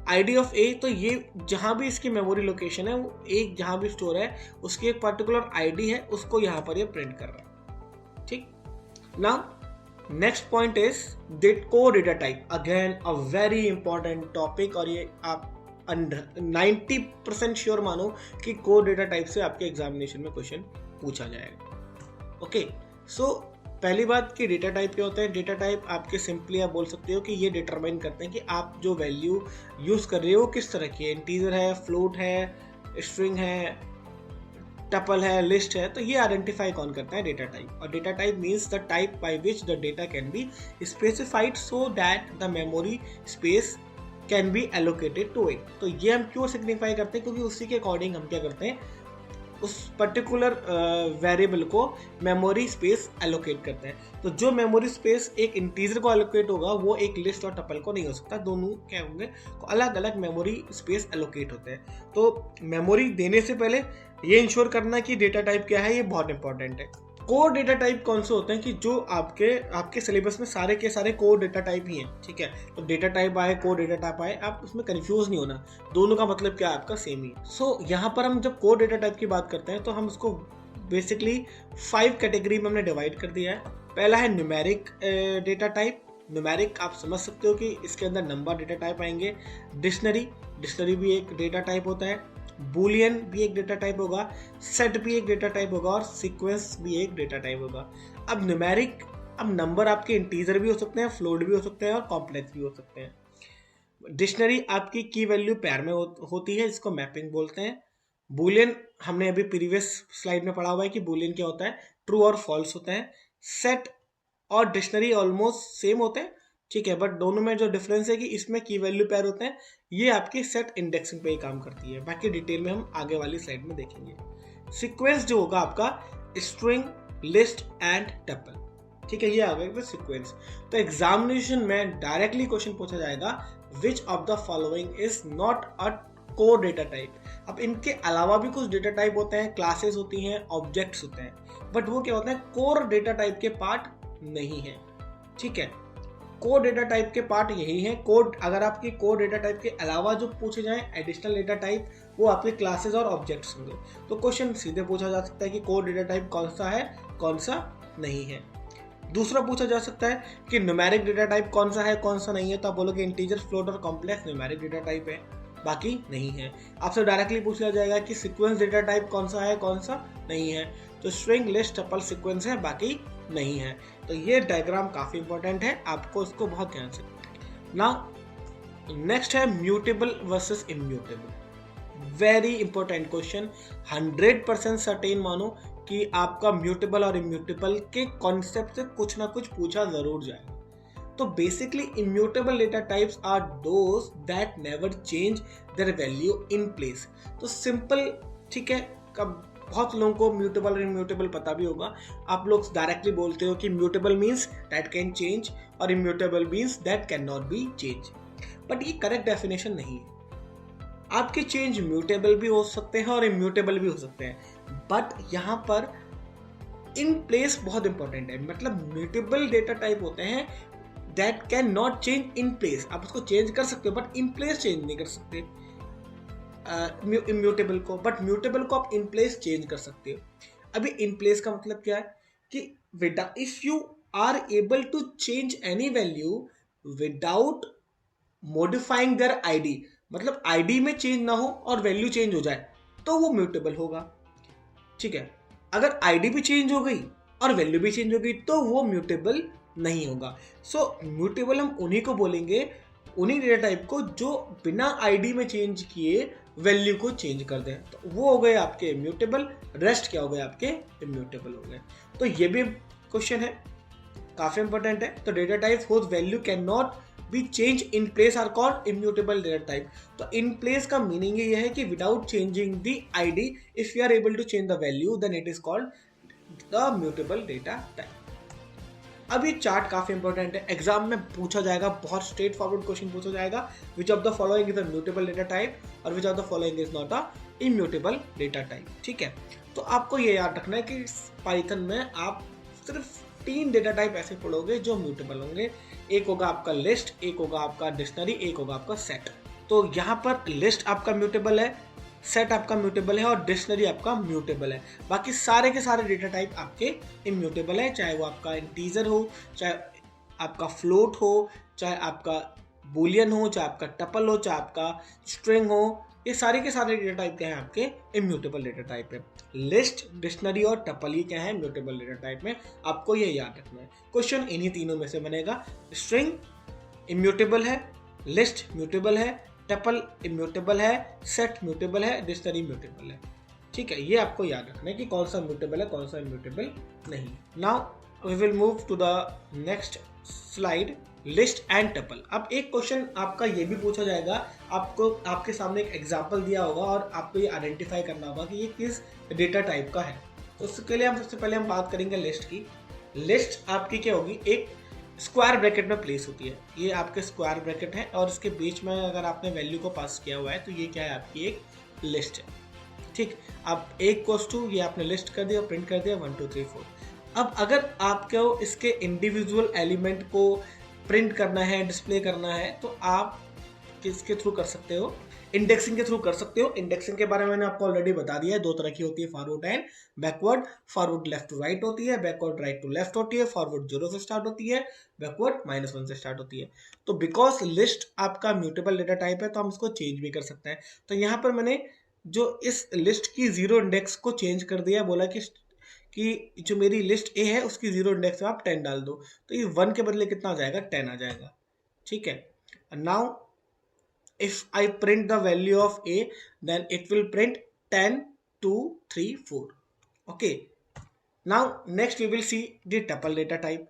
Speaker 1: ID of a, तो ये जहां भी इसकी मेमोरी लोकेशन है वो एक जहां भी स्टोर है उसकी एक पर्टिकुलर आईडी है, उसको यहाँ पर ये प्रिंट कर रहा है। ठीक, नाउ नेक्स्ट पॉइंट इज को data type, again a very important topic, और ये आप 90% श्योर मानो कि कोड डेटा टाइप से आपके एग्जामिनेशन में क्वेश्चन पूछा जाएगा। ओके, सो पहली बात कि डेटा टाइप क्या होता है। डेटा टाइप आपके सिंपली आप बोल सकते हो कि ये डिटरमाइन करते हैं कि आप जो वैल्यू यूज़ कर रहे हो किस तरह की है, इंटीजर है, फ्लोट है, स्ट्रिंग है, टपल है, लिस्ट है। तो ये आइडेंटिफाई कौन करता है? Data type. और data type means the type by which the data can be specified so that the memory space can be allocated to it. तो ये हम क्यों सिग्निफाई करते हैं? क्योंकि उसी के अकॉर्डिंग हम क्या करते हैं, उस पर्टिकुलर वेरिएबल को मेमोरी स्पेस एलोकेट करते हैं। तो जो मेमोरी स्पेस एक इंटीजर को एलोकेट होगा वो एक लिस्ट और टपल को नहीं हो सकता, दोनों क्या होंगे, अलग अलग मेमोरी स्पेस एलोकेट होते हैं। तो मेमोरी देने से पहले ये इंश्योर करना कि डेटा टाइप क्या है, ये बहुत इंपॉर्टेंट है। कोर डेटा टाइप कौन से होते हैं कि जो आपके सिलेबस में सारे के सारे कोर डेटा टाइप ही हैं, ठीक है। तो डेटा टाइप आए, कोर डेटा टाइप आए, आप उसमें कंफ्यूज नहीं होना, दोनों का मतलब क्या है, आपका सेम ही। सो यहाँ पर हम जब कोर डेटा टाइप की बात करते हैं तो हम उसको बेसिकली 5 कैटेगरी में हमने डिवाइड कर दिया है। पहला है न्यूमेरिक डेटा टाइप। न्यूमेरिक आप समझ सकते हो कि इसके अंदर नंबर डेटा टाइप आएंगे। डिक्शनरी भी एक डेटा टाइप होता है, बूलियन भी एक डेटा टाइप होगा, सेट भी एक डेटा टाइप होगा और सीक्वेंस भी एक डेटा टाइप होगा। अब न्यूमेरिक, अब नंबर आपके इंटीजर भी हो सकते हैं, फ्लोट भी हो सकते हैं और कॉम्प्लेक्स भी हो सकते हैं। डिक्शनरी आपकी की वैल्यू पेयर में होती है, इसको मैपिंग बोलते हैं। बूलियन हमने अभी प्रीवियस स्लाइड में पढ़ा हुआ है कि बूलियन क्या होता है, ट्रू और फॉल्स होता है। सेट और डिक्शनरी ऑलमोस्ट सेम होते हैं, ठीक है, बट दोनों में जो डिफरेंस है कि इसमें की वैल्यू पेयर होते हैं, ये आपकी सेट इंडेक्सिंग पे ही काम करती है। बाकी डिटेल में हम आगे वाली स्लाइड में देखेंगे। सीक्वेंस जो होगा आपका स्ट्रिंग, लिस्ट एंड टपल, ठीक है, ये आ गया सीक्वेंस। तो एग्जामिनेशन में डायरेक्टली क्वेश्चन पूछा जाएगा which of the following is not a core data type. अब इनके अलावा भी कुछ डेटा टाइप होते हैं, क्लासेस होती हैं, ऑब्जेक्ट्स होते हैं, बट वो क्या होता है, कोर डेटा टाइप के पार्ट नहीं है, ठीक है। कोर डेटा टाइप के पार्ट यही है। कोड, अगर आपकी कोर डेटा टाइप के अलावा जो पूछे जाए एडिशनल डेटा टाइप, वो आपके क्लासेस और ऑब्जेक्ट्स होंगे। तो क्वेश्चन सीधे पूछा जा सकता है कि कोर डेटा टाइप कौन सा है, कौन सा नहीं है। दूसरा पूछा जा सकता है कि न्यूमेरिक डेटा टाइप कौन सा है, कौन सा नहीं है। तो आप बोलोगे इंटीजर, फ्लोट और कॉम्प्लेक्स न्यूमेरिक डेटा टाइप है, बाकी नहीं है। आपसे डायरेक्टली पूछा जाएगा कि सीक्वेंस डेटा टाइप कौन सा है, कौन सा नहीं है। तो स्ट्रिंग, लिस्ट, टपल, सीक्वेंस है, बाकी नहीं है। तो ये डायग्राम काफी इंपॉर्टेंट है, आपको इसको बहुत ध्यान से। नाउ नेक्स्ट है mutable versus immutable. Very important question. 100% certain मानो कि आपका म्यूटेबल और इम्यूटेबल के कॉन्सेप्ट से कुछ ना कुछ पूछा जरूर जाएगा। तो basically immutable data types are those that never change their value in place. तो सिंपल, ठीक है, कब बहुत लोगों को म्यूटेबल और इम्यूटेबल पता भी होगा। आप लोग डायरेक्टली बोलते हो कि mutable means that can change और immutable means that can not be change, but ये करेक्ट डेफिनेशन नहीं है। आपके चेंज म्यूटेबल भी हो सकते हैं और इम्यूटेबल भी हो सकते हैं, बट यहाँ पर इन प्लेस बहुत इंपॉर्टेंट है। मतलब म्यूटेबल डेटा टाइप होते हैं that can not change in place. आप उसको चेंज कर सकते हो बट इन प्लेस चेंज नहीं कर सकते इम्यूटेबल को, बट म्यूटेबल को आप इन प्लेस चेंज कर सकते हो। अभी इन प्लेस का मतलब क्या है कि if you are able to change any value without modifying their ID, मतलब आईडी में चेंज ना हो और वैल्यू चेंज हो जाए, तो वो म्यूटेबल होगा, ठीक है। अगर आईडी भी चेंज हो गई और वैल्यू भी चेंज हो गई तो वो म्यूटेबल नहीं होगा। सो म्यूटेबल हम उन्हीं को बोलेंगे, उन्हीं डेटा टाइप को जो बिना आईडी में चेंज किए वैल्यू को चेंज कर दें, तो वो हो गए आपके इम्यूटेबल। रेस्ट क्या हो गए, आपके इम्यूटेबल हो गए। तो ये भी क्वेश्चन है, काफी इंपॉर्टेंट है। तो data type whose value can not be change in place are called immutable data type. तो इन प्लेस का मीनिंग ये है कि without changing the ID, if you are able to change the value, then it is called the mutable data type. अब ये chart काफी important है, exam में पूछा जाएगा, बहुत स्ट्रेट फॉरवर्ड क्वेश्चन पूछा जाएगा। Which of the following is a mutable data type और which of the following is not a immutable data type, ठीक है। तो आपको ये याद रखना है कि पाइथन में आप सिर्फ 3 डेटा टाइप ऐसे पढ़ोगे जो म्यूटेबल होंगे। एक होगा आपका लिस्ट, एक होगा आपका डिक्शनरी, एक होगा आपका सेट। तो यहाँ पर लिस्ट आपका म्यूटेबल है, सेट आपका म्यूटेबल है और डिक्शनरी आपका म्यूटेबल है। बाकी सारे के सारे डेटा टाइप आपके इम्यूटेबल है, चाहे वो आपका इंटीजर हो, चाहे आपका फ्लोट हो, चाहे आपका बूलियन हो, चाहे आपका टपल हो, चाहे आपका स्ट्रिंग हो, ये सारे के सारे डेटा टाइप क्या है आपके इम्यूटेबल डेटा टाइप है। लिस्ट, डिक्शनरी और टपल ये क्या है इम्यूटेबल डेटा टाइप में, आपको ये याद रखना है। क्वेश्चन इन्हीं तीनों में से बनेगा। स्ट्रिंग इम्यूटेबल है, लिस्ट म्यूटेबल है, टपल इम्यूटेबल है, सेट म्यूटेबल है, डिक्शनरी म्यूटेबल है। ठीक है, ये आपको याद रखना है कि कौन सा म्यूटेबल है कौन सा इम्यूटेबल नहीं। Now we will move to the next slide, list and tuple. अब एक क्वेश्चन आपका ये भी पूछा जाएगा, आपको आपके सामने एक एग्जांपल दिया होगा और आपको ये आइडेंटिफाई करना होगा कि ये किस डेटा टाइप का है। तो उसके लिए हम सबसे पहले हम बात करेंगे लिस्ट की। लिस्ट आपकी क्या होगी, एक स्क्वायर ब्रैकेट में प्लेस होती है। ये आपके स्क्वायर ब्रैकेट है और इसके बीच में अगर आपने वैल्यू को पास किया हुआ है तो ये क्या है आपकी एक लिस्ट है। ठीक, अब एक टू ये आपने लिस्ट कर दिया, प्रिंट कर दिया 1 2 3 4। अब अगर आपको इसके इंडिविजुअल एलिमेंट को प्रिंट करना है, डिस्प्ले करना है, तो आप किसके थ्रू कर सकते हो, इंडेक्सिंग के थ्रू कर सकते हो। इंडेक्सिंग के बारे में मैंने आपको ऑलरेडी बता दिया है, दो तरह की होती है, forward and backward. Forward left to right होती है, बैकवर्ड राइट टू लेफ्ट होती है। फॉरवर्ड 0 से स्टार्ट होती है, बैकवर्ड -1 से स्टार्ट होती है। तो बिकॉज लिस्ट आपका म्यूटेबल डेटा टाइप है तो हम इसको चेंज भी कर सकते हैं। तो यहाँ पर मैंने जो इस लिस्ट की 0 इंडेक्स को चेंज कर दिया, बोला कि जो मेरी लिस्ट ए है उसकी 0 इंडेक्स में आप 10 डाल दो, तो ये 1 के बदले कितना आ जाएगा, 10 आ जाएगा। ठीक है, now if I print the value of a then it will print 10 2 3 4। okay, now next we will see the tuple data type।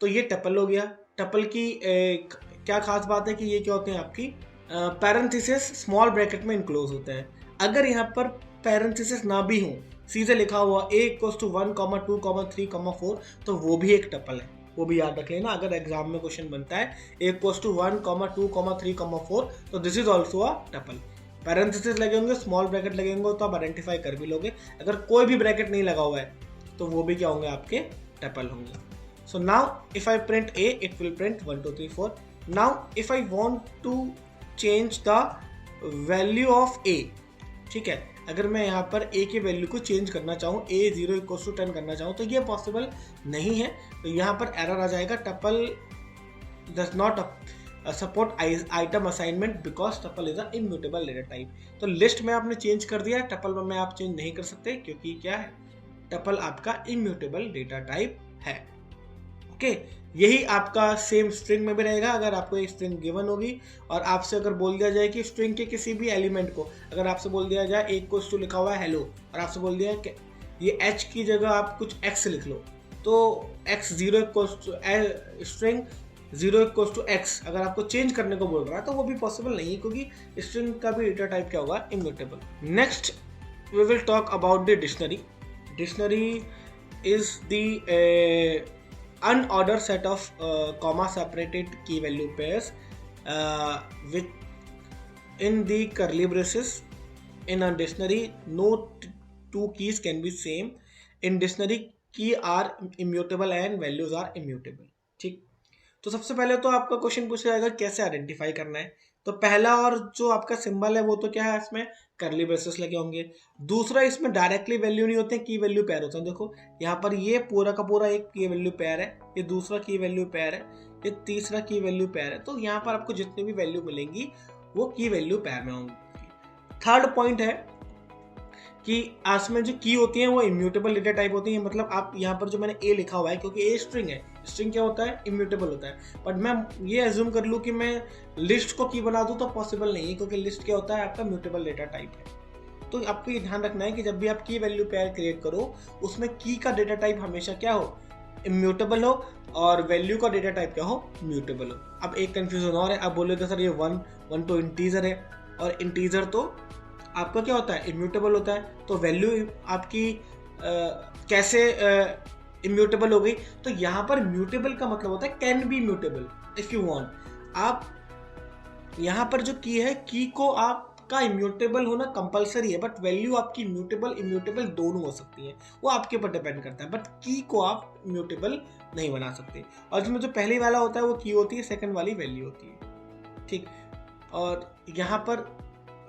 Speaker 1: तो ये टपल हो गया। टपल की क्या खास बात है कि ये क्या होते हैं आपकी पैरेंथेसिस स्मॉल ब्रैकेट में इनक्लोज होते हैं। अगर यहाँ पर पैरेंथेसिस ना भी हो, सीधे लिखा हुआ a = 1, 2, 3, 4, तो वो भी एक टपल है। वो भी याद रख लेना, अगर एग्जाम में क्वेश्चन बनता है a = 1, 2, 3, 4, तो this is also a tuple. Parenthesis लगे होंगे, स्मॉल ब्रैकेट लगे होंगे तो आप आइडेंटिफाई कर भी लोगे। अगर कोई भी ब्रैकेट नहीं लगा हुआ है तो वो भी क्या होंगे, आपके टपल होंगे। So now if I print a it will print 1 2 3 4। Now if I want to change the value of a, ठीक है, अगर मैं यहाँ पर a की वैल्यू को चेंज करना चाहूँ, a 0 = 10 करना चाहूँ, तो ये पॉसिबल नहीं है। तो यहाँ पर एरर आ जाएगा, tuple does not support item assignment because tuple is a immutable data type. तो लिस्ट में आपने चेंज कर दिया, टपल में आप चेंज नहीं कर सकते क्योंकि क्या है, टपल आपका इम्यूटेबल डेटा टाइप है। ओके, यही आपका सेम स्ट्रिंग में भी रहेगा। अगर आपको एक स्ट्रिंग गिवन होगी और आपसे अगर बोल दिया जाए कि स्ट्रिंग के किसी भी एलिमेंट को, अगर आपसे बोल दिया जाए एक को लिखा हुआ है हेलो और आपसे बोल दिया कि ये h की जगह आप कुछ x लिख लो, तो x 0 स्ट्रिंग 0 = x अगर आपको चेंज करने को बोल रहा है तो वो भी पॉसिबल नहीं है क्योंकि स्ट्रिंग का भी डेटा टाइप क्या होगा, immutable. Next we will talk about the dictionary. Dictionary is the unordered set of comma separated key value pairs with in the curly braces. In a dictionary no two keys can be same. In dictionary key are immutable and values are immutable। ठीक, तो सबसे पहले तो आपका question पूछा जाएगा कैसे identify करना है। तो पहला और जो आपका सिंबल है वो तो क्या है, इसमें करली ब्रेसेस लगे होंगे। दूसरा, इसमें डायरेक्टली वैल्यू नहीं होते, की वैल्यू पेयर होता है। देखो यहाँ पर ये पूरा का पूरा एक की वैल्यू पेयर है, ये दूसरा की वैल्यू पेयर है, ये तीसरा की वैल्यू पेयर है। तो यहाँ पर आपको जितनी भी वैल्यू मिलेंगी वो की वैल्यू पेयर में होंगी। थर्ड पॉइंट है कि इसमें जो की होती है वो इम्यूटेबल डेटा टाइप होती है। मतलब आप यहाँ पर जो मैंने ए लिखा हुआ है, क्योंकि ए स्ट्रिंग है, स्ट्रिंग क्या होता है, इम्यूटेबल होता है। बट मैं ये एज्यूम कर लूँ कि मैं लिस्ट को की बना दूँ तो पॉसिबल नहीं है, क्योंकि लिस्ट क्या होता है, आपका म्यूटेबल डेटा टाइप है। तो आपको ये ध्यान रखना है कि जब भी आप की वैल्यू पेयर क्रिएट करो उसमें की का डेटा टाइप हमेशा क्या हो, इम्यूटेबल हो, और वैल्यू का डेटा टाइप क्या हो, म्यूटेबल हो। अब एक कंफ्यूजन और है, आप बोलोगे सर ये 1 तो इंटीजर है और इंटीजर तो आपका क्या होता है, इम्यूटेबल होता है, तो वैल्यू आपकी कैसे इम्यूटेबल हो गई। तो यहाँ पर म्यूटेबल का मतलब होता है can be mutable if you want. आप यहाँ पर जो की है, की को आपका इम्यूटेबल होना कंपलसरी है, बट वैल्यू आपकी म्यूटेबल इम्यूटेबल दोनों हो सकती है, वो आपके ऊपर डिपेंड करता है। बट की को आप म्यूटेबल नहीं बना सकते। और जिसमें जो पहले वाला होता है वो की होती है, सेकंड वाली वैल्यू होती है। ठीक, और यहाँ पर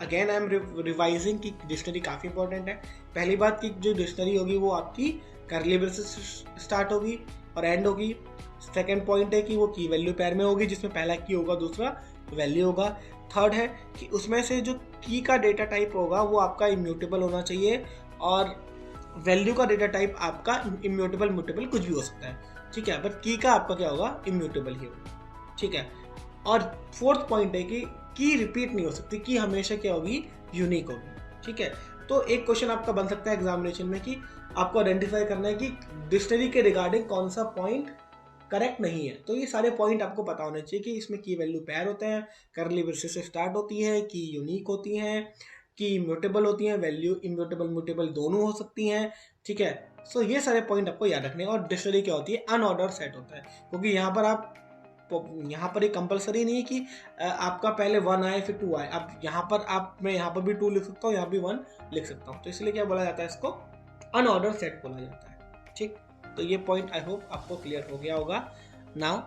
Speaker 1: अगेन आई एम रिवाइजिंग कि डिक्शनरी काफ़ी इंपॉर्टेंट है। पहली बात कि जो डिक्शनरी होगी वो आपकी करली ब्रेसेस स्टार्ट होगी, और एंड होगी। सेकेंड पॉइंट है कि वो की वैल्यू पेयर में होगी, जिसमें पहला की होगा, दूसरा वैल्यू होगा। थर्ड है कि उसमें से जो की का डेटा टाइप होगा वो आपका इम्यूटेबल होना चाहिए, और वैल्यू का डेटा टाइप आपका इम्यूटेबल म्यूटेबल कुछ भी हो सकता है, ठीक है, बट की का आपका क्या होगा, इम्यूटेबल ही होगा, ठीक है। और फोर्थ पॉइंट है कि की रिपीट नहीं हो सकती, की हमेशा क्या होगी, यूनिक होगी, ठीक है। तो एक क्वेश्चन आपका बन सकता है एग्जामिनेशन में कि आपको आइडेंटिफाई करना है कि डिक्शनरी के रिगार्डिंग कौन सा पॉइंट करेक्ट नहीं है। तो ये सारे पॉइंट आपको पता होने चाहिए कि इसमें की वैल्यू पेयर होते हैं, करली ब्रेसेस से स्टार्ट होती है, की यूनिक होती हैं, की इम्यूटेबल होती हैं, वैल्यू इम्यूटेबल म्यूटेबल दोनों हो सकती हैं, ठीक है। सो ये सारे पॉइंट आपको याद रखने हैं। और डिक्शनरी क्या होती है, अनऑर्डर सेट होता है, क्योंकि यहाँ पर एक कंपलसरी नहीं है कि आपका पहले 1 आए फिर 2 आए। अब यहाँ पर मैं यहाँ पर भी 2 लिख सकता हूँ, यहाँ भी 1 लिख सकता हूँ, तो इसलिए क्या बोला जाता है, इसको अनऑर्डर सेट बोला जाता है, ठीक। तो ये पॉइंट आई होप आपको क्लियर हो गया होगा। Now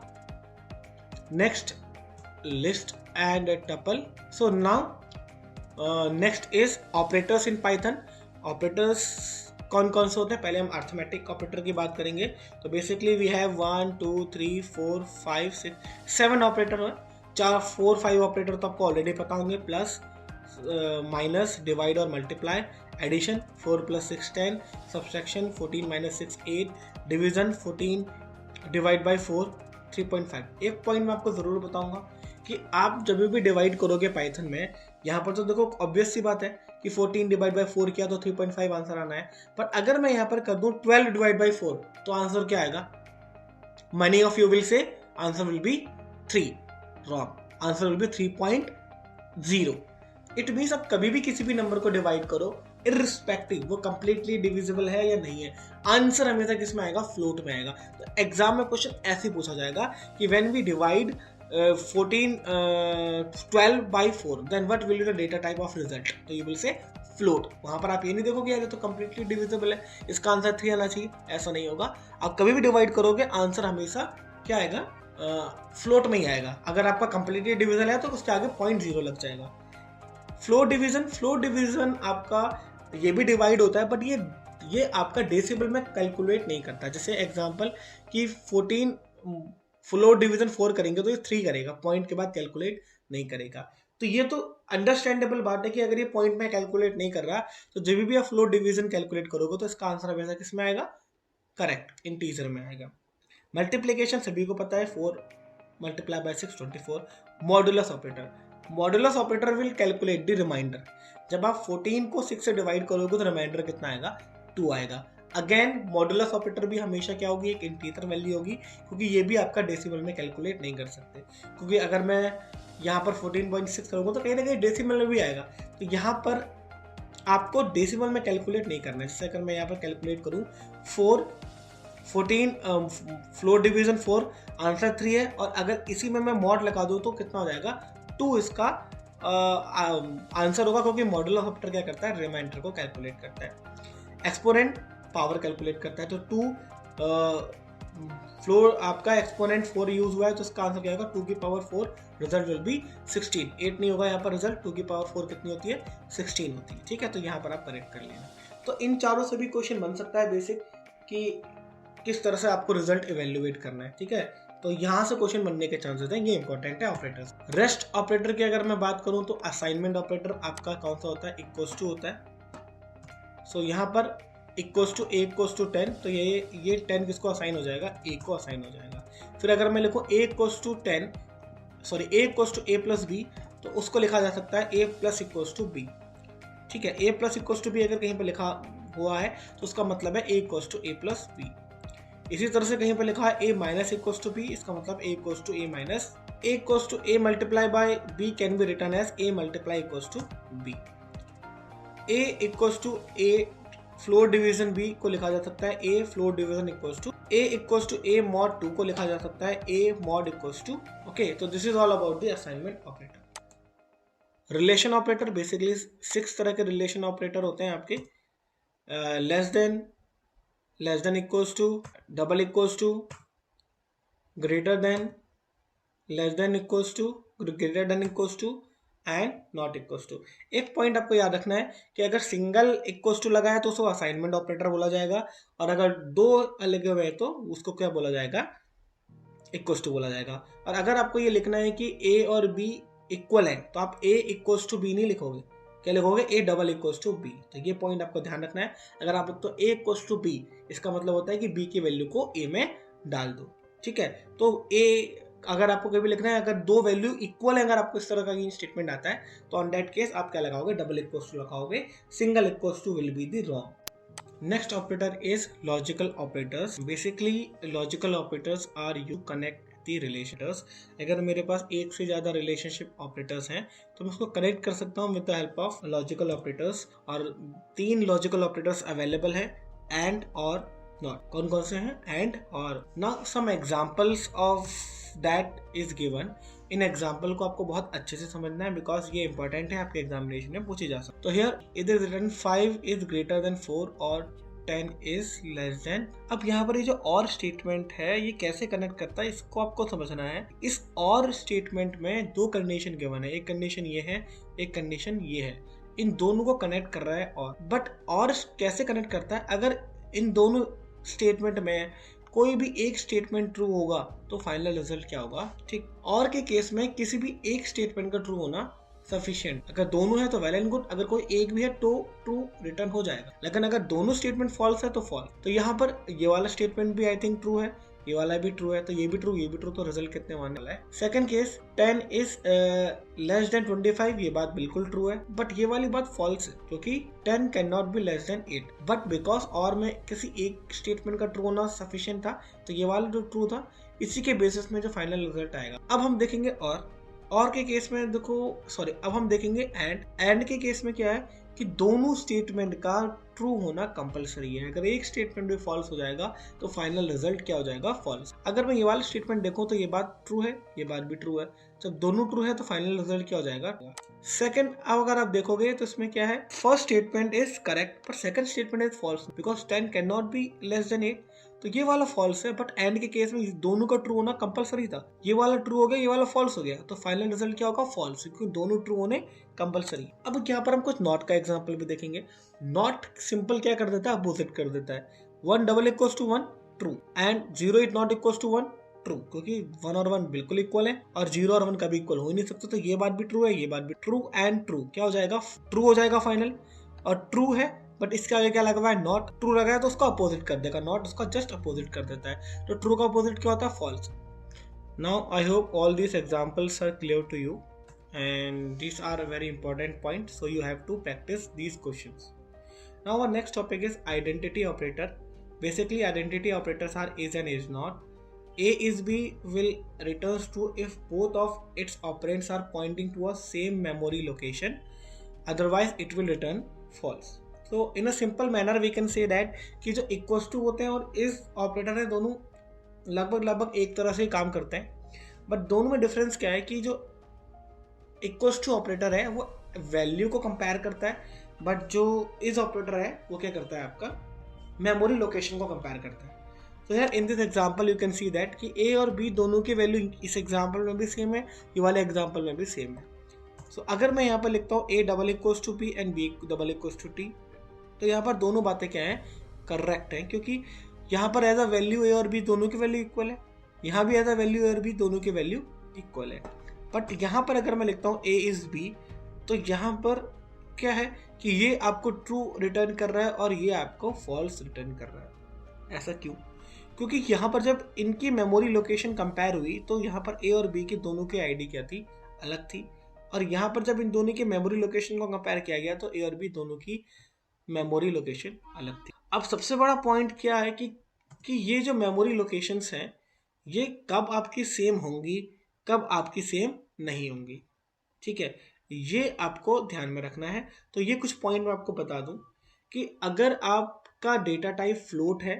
Speaker 1: next, list and tuple. So now next is operators in Python. Operators कौन कौन से होते हैं, पहले हम अर्थमेटिक ऑपरेटर की बात करेंगे। तो बेसिकली वी हैव 1 2 3 4 5 6 7 ऑपरेटर है। 4 5 ऑपरेटर तो आपको ऑलरेडी पता होंगे, प्लस माइनस, डिवाइड और multiply, addition 4 + 6 10, subtraction 14 - 6 8, division 14 divide by 4 3.5। एक पॉइंट मैं आपको ज़रूर बताऊंगा कि आप जब भी डिवाइड करोगे पाइथन में, यहाँ पर तो देखो ऑब्वियस सी बात है कि 14 डिवाइड बाई 4 किया तो 3.5 आंसर आना है। पर अगर मैं यहाँ पर कर दूं 12 डिवाइड बाई 4 तो आंसर क्या आएगा, मनी ऑफ यू विल से answer will be 3। Wrong, answer will be 3.0। It means आप कभी भी किसी भी नंबर को डिवाइड करो, इररिस्पेक्टिव वो कंप्लीटली डिविजिबल है या नहीं है, आंसर हमेशा किस में आएगा, फ्लोट में आएगा। तो एग्जाम में क्वेश्चन ऐसे पूछा जाएगा कि when we divide 12 by 4 then what will be the data type of result, तो you will say float। वहां पर आप ये नहीं देखोगे यार तो कंप्लीटली डिविजिबल है, इसका आंसर 3 आना चाहिए, ऐसा नहीं होगा। आप कभी भी डिवाइड करोगे आंसर हमेशा क्या आएगा, फ्लोट में ही आएगा। अगर आपका कंप्लीटली डिविजन है तो उसके आगे 0.0 लग जाएगा। फ्लोट डिवीजन आपका ये भी डिवाइड होता है, बट ये आपका डेसिबल में कैलकुलेट नहीं करता। जैसे एग्जांपल कि 14 फ्लोट डिवीजन 4 करेंगे तो ये 3 करेगा, पॉइंट के बाद कैलकुलेट नहीं करेगा। तो ये तो अंडरस्टैंडेबल बात है कि अगर ये पॉइंट में कैलकुलेट नहीं कर रहा तो जब भी आप फ्लोट डिवीजन कैलकुलेट करोगे तो इसका आंसर हमेशा किस में आएगा, करेक्ट, इंटीजर में आएगा। मल्टीप्लीकेशन सभी को पता है, 4 × 6 24। Modulus operator will calculate the reminder. जब आप 14 को 6 से डिवाइड करोगे तो रिमाइंडर कितना आएगा, 2 आएगा। अगेन मॉडुलस ऑपरेटर भी हमेशा क्या होगी, एक इंटीजर वैल्यू होगी, क्योंकि ये भी आपका डेसिमल में कैलकुलेट नहीं कर सकते। क्योंकि अगर मैं यहाँ पर 14.6 करूँगा तो कहीं ना कहीं डेसिमल में भी आएगा, तो यहाँ पर आपको डेसिमल में कैलकुलेट नहीं करना है। जैसे अगर मैं यहाँ पर कैलकुलेट करूँ 14 फ्लोट डिवीजन 4 आंसर 3 है, और अगर इसी में मैं मॉड लगा दूँ तो कितना हो जाएगा, 2 इसका आंसर होगा, क्योंकि मॉडुलस ऑपरेटर क्या करता है, रिमाइंडर को कैलकुलेट करता है। एक्सपोनेंट पावर कैलकुलेट करता है, तो 2 फ्लोर आपका एक्सपोनेंट 4 यूज हुआ है तो इसका आंसर क्या होगा, 2 की पावर 4, रिजल्ट विल बी 16। 8 नहीं होगा यहाँ पर, रिजल्ट 2 की पावर 4 कितनी होती है, 16 होती है, ठीक है। तो यहाँ पर आप करेक्ट कर लेना। तो इन चारों से भी क्वेश्चन बन सकता है बेसिक, कि किस तरह से आपको रिजल्ट इवेल्युएट करना है, ठीक है। तो यहाँ से क्वेश्चन बनने के चांसेस हैं, ये इंपॉर्टेंट है ऑपरेटर्स। रेस्ट ऑपरेटर की अगर मैं बात करूँ तो असाइनमेंट ऑपरेटर आपका कौन सा होता है, इक्वल्स टू होता है। सो यहाँ पर equals to a equals to 10, तो ये 10 किसको असाइन हो जाएगा, a को असाइन हो जाएगा। फिर अगर मैं लिखूँ a equals to 10, sorry a equals to a plus b, तो उसको लिखा जा सकता है a plus equals to b, ठीक है। a plus equals to b अगर कहीं पर लिखा हुआ है तो उसका मतलब है a equals to a plus b। इसी तरह से कहीं पर लिखा है a minus equals to b, इसका मतलब a equals to a minus. a equals to a multiply by b can be written as a multiply equals to b। a equals to a floor division b को लिखा जा सकता है a floor division equals to a equals to a mod 2 को लिखा जा सकता है a mod equals to. Okay, तो this is all about the assignment operator. Relation operator basically 6 तरह के रिलेशन ऑपरेटर होते हैं आपके, less than equals to, double equals to, greater than, less than equals to, greater than equals to, and not equal to. एक point आपको याद रखना है कि अगर सिंगल इक्वल टू लगा है तो उसको असाइनमेंट ऑपरेटर बोला जाएगा, और अगर दो लगे हुए हैं तो उसको क्या बोला जाएगा, इक्वल टू बोला जाएगा। और अगर आपको ये लिखना है कि ए और बी इक्वल है तो आप ए इक्वल टू बी नहीं लिखोगे, क्या लिखोगे, a double equal to b. तो ये पॉइंट आपको ध्यान रखना है। अगर आप तो ए इक्वल टू बी, इसका मतलब होता है कि बी की वैल्यू को ए में डाल दो, ठीक है। तो ए, अगर आपको कभी लिखना है अगर दो वैल्यू इक्वल है, अगर आपको इस तरह का स्टेटमेंट आता है तो ऑन दैट केस आप क्या लगाओगे, डबल इक्वल टू लगाओगे, single equal to will be the wrong. Next operator is logical operators. Basically, logical operators are you connect the relationships. अगर मेरे पास एक से ज़्यादा रिलेशनशिप ऑपरेटर्स हैं तो मैं उसको कनेक्ट कर सकता हूँ with the help of logical operators. और 3 लॉजिकल ऑपरेटर्स अवेलेबल हैं, एंड और नॉट। कौन कौन से हैं, एंड और। Now some examples of that is given. इन एग्जाम्पल को आपको बहुत अच्छे से समझना है बिकॉज ये इंपॉर्टेंट है, आपके एग्जामिनेशन में पूछी जा सकती है। तो here it is written 5 is greater than 4 और 10 इज लेस देन। अब यहाँ पर ये जो और स्टेटमेंट है ये कैसे कनेक्ट करता है इसको आपको समझना है। इस और स्टेटमेंट में 2 कंडीशन गिवन है, एक कंडीशन ये है, एक कंडीशन ये है। इन दोनों को कनेक्ट कर रहा है और, बट और कैसे कनेक्ट करता है, अगर इन दोनों स्टेटमेंट में कोई भी एक स्टेटमेंट ट्रू होगा तो फाइनल रिजल्ट क्या होगा, ठीक। और के केस में किसी भी एक स्टेटमेंट का ट्रू होना सफिशिएंट। अगर दोनों है तो वेल एंड गुड, अगर कोई एक भी है तो ट्रू रिटर्न हो जाएगा। लेकिन अगर दोनों स्टेटमेंट फॉल्स है तो फॉल्स। तो यहाँ पर ये वाला स्टेटमेंट भी आई थिंक ट्रू है, ये वाला भी ट्रू है, तो ये भी ट्रू, ये भी ट्रू, तो रिजल्ट कितने आने वाला है। Second case 10 is less than 25, ये बात बिल्कुल ट्रू है, बट ये वाली बात फॉल्स है क्योंकि 10 can not be less than 8। But because और में किसी एक स्टेटमेंट का ट्रू होना सफिशिएंट था तो ये वाला जो ट्रू था, इसी के बेसिस में जो फाइनल रिजल्ट आएगा। अब हम देखेंगे और के केस में देखो, सॉरी, अब हम देखेंगे एंड के केस में क्या है कि दोनों स्टेटमेंट का ट्रू होना कंपलसरी है। अगर एक स्टेटमेंट भी फॉल्स हो जाएगा तो फाइनल रिजल्ट क्या हो जाएगा, फॉल्स। अगर मैं ये वाला स्टेटमेंट देखूं तो ये बात ट्रू है, ये बात भी ट्रू है, जब दोनों ट्रू है तो फाइनल रिजल्ट क्या हो जाएगा, सेकंड। अब अगर आप देखोगे तो इसमें क्या है, फर्स्ट स्टेटमेंट इज करेक्ट पर second statement is false because 10 can not be less than 8, तो ये वाला फॉल्स है। बट एंड के केस में दोनों का ट्रू होना कंपलसरी था, ये वाला ट्रू हो गया, ये वाला फॉल्स हो गया, तो फाइनल रिजल्ट क्या होगा, फॉल्स, क्योंकि दोनों ट्रू होने कंपलसरी। अब यहाँ पर हम कुछ नॉट का एग्जांपल भी देखेंगे। नॉट सिंपल क्या कर देता है, अपोजिट कर देता है। 1 double equals to 1 true and 0 is not equals to 1 true, क्योंकि 1 और 1 बिल्कुल इक्वल है और 0 और 1 कभी इक्वल हो ही नहीं सकते, तो ये बात भी ट्रू है, ये बात भी ट्रू एंड ट्रू क्या हो जाएगा, ट्रू हो जाएगा फाइनल। और ट्रू है बट इसके आगे क्या लगा हुआ है, नॉट। ट्रू लगा है तो उसका अपोजिट कर देगा, नॉट उसका जस्ट अपोजिट कर देता है, तो ट्रू का अपोजिट क्या होता है, false. Now I hope all these examples are clear to you and these are a very important point, so you have to practice these questions. Now our next topic is identity operator. Basically identity operators are is and is not. A is B will returns true if both of its operands are pointing to a same memory location, otherwise it will return false. So in a simple manner we can say that कि जो equals to होते हैं और is operator है दोनों लगभग एक तरह से काम करते हैं, बट दोनों में डिफरेंस क्या है कि जो इक्वल्स टू ऑपरेटर है वो वैल्यू को कंपेयर करता है, बट जो इज ऑपरेटर है वो क्या करता है, आपका मेमोरी लोकेशन को कंपेयर करता है। तो यार in this example you can see that कि ए और बी दोनों की वैल्यू इस एग्जांपल में भी सेम है, ये वाले एग्जांपल में भी सेम है। सो अगर मैं यहाँ पर लिखता हूँ a double equals to b and b double equals to t, तो यहाँ पर दोनों बातें क्या हैं, करेक्ट हैं, क्योंकि यहाँ पर एज अ वैल्यू ए और बी दोनों की वैल्यू इक्वल है, यहाँ भी एज अ वैल्यू ए और बी दोनों की वैल्यू इक्वल है। बट यहाँ पर अगर मैं लिखता हूँ ए इज बी, तो यहाँ पर क्या है कि ये आपको ट्रू रिटर्न कर रहा है और ये आपको फॉल्स रिटर्न कर रहा है। ऐसा क्यों? क्योंकि यहाँ पर जब इनकी मेमोरी लोकेशन कंपेयर हुई तो यहाँ पर ए और बी की दोनों की आईडी क्या थी, अलग थी, और यहाँ पर जब इन दोनों की मेमोरी लोकेशन को कंपेयर किया गया तो ए और बी दोनों की मेमोरी लोकेशन अलग थी। अब सबसे बड़ा पॉइंट क्या है कि ये जो मेमोरी लोकेशंस हैं ये कब आपकी सेम होंगी, कब आपकी सेम नहीं होंगी, ठीक है, ये आपको ध्यान में रखना है। तो ये कुछ पॉइंट मैं आपको बता दूं कि अगर आपका डेटा टाइप फ्लोट है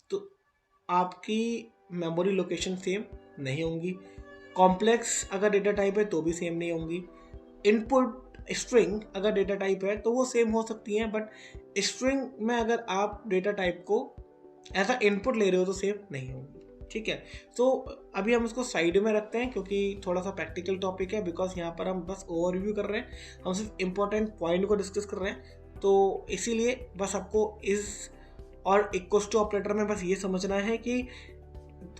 Speaker 1: तो आपकी मेमोरी लोकेशन सेम नहीं होंगी, कॉम्प्लेक्स अगर डेटा टाइप है तो भी सेम नहीं होंगी, इनपुट स्ट्रिंग अगर डेटा टाइप है तो वो सेम हो सकती है, बट स्ट्रिंग में अगर आप डेटा टाइप को एज अ इनपुट ले रहे हो तो सेम नहीं होंगी। ठीक है। तो अभी हम इसको साइड में रखते हैं क्योंकि थोड़ा सा प्रैक्टिकल टॉपिक है, बिकॉज यहाँ पर हम बस ओवरव्यू कर रहे हैं, हम सिर्फ इंपॉर्टेंट पॉइंट को डिस्कस कर रहे हैं। तो इसीलिए बस आपको इस और इक्वल्स टू ऑपरेटर में बस ये समझना है कि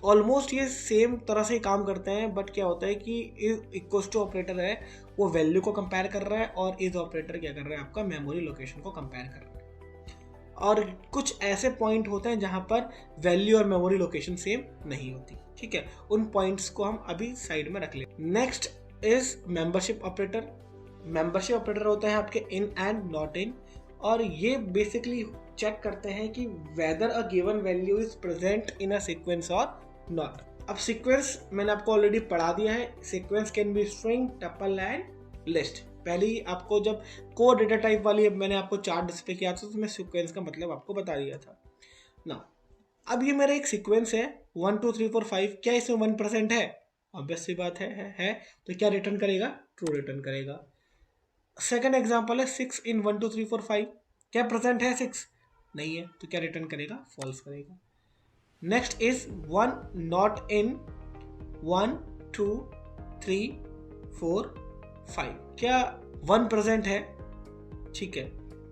Speaker 1: ऑलमोस्ट ये सेम तरह से काम करते हैं, बट क्या होता है कि इक्वल्स टू ऑपरेटर है वो वैल्यू को कंपेयर कर रहा है और इज ऑपरेटर क्या कर रहा है, आपका मेमोरी लोकेशन को कंपेयर कर रहा है। और कुछ ऐसे पॉइंट होते हैं जहां पर वैल्यू और मेमोरी लोकेशन सेम नहीं होती, ठीक है। उन पॉइंट्स को हम अभी साइड में रख लेते हैं। Next is membership operator. Membership operator होता है आपके इन एंड नॉट इन, और ये बेसिकली चेक करते हैं कि weather a given value is present in a sequence और नॉट। अब सीक्वेंस मैंने आपको ऑलरेडी पढ़ा दिया है, sequence can be string, tuple and list. पहले ही आपको जब को डेटा टाइप वाली मैंने आपको चार्ट डिस्प्ले किया था तो मैं सीक्वेंस का मतलब आपको बता दिया था ना। अब ये मेरा एक सीक्वेंस है 1 2 3 4 5, क्या इसमें 1% है? ऑब्वियस सी बात है। तो क्या रिटर्न करेगा? ट्रू रिटर्न करेगा। सेकंड एग्जांपल है 6 इन 1 2 3 4 5, क्या प्रेजेंट है 6? नहीं है, तो क्या रिटर्न करेगा? फॉल्स करेगा। नेक्स्ट इज 1 नॉट इन 1 2 3 4 5, क्या 1 प्रेजेंट है? ठीक है,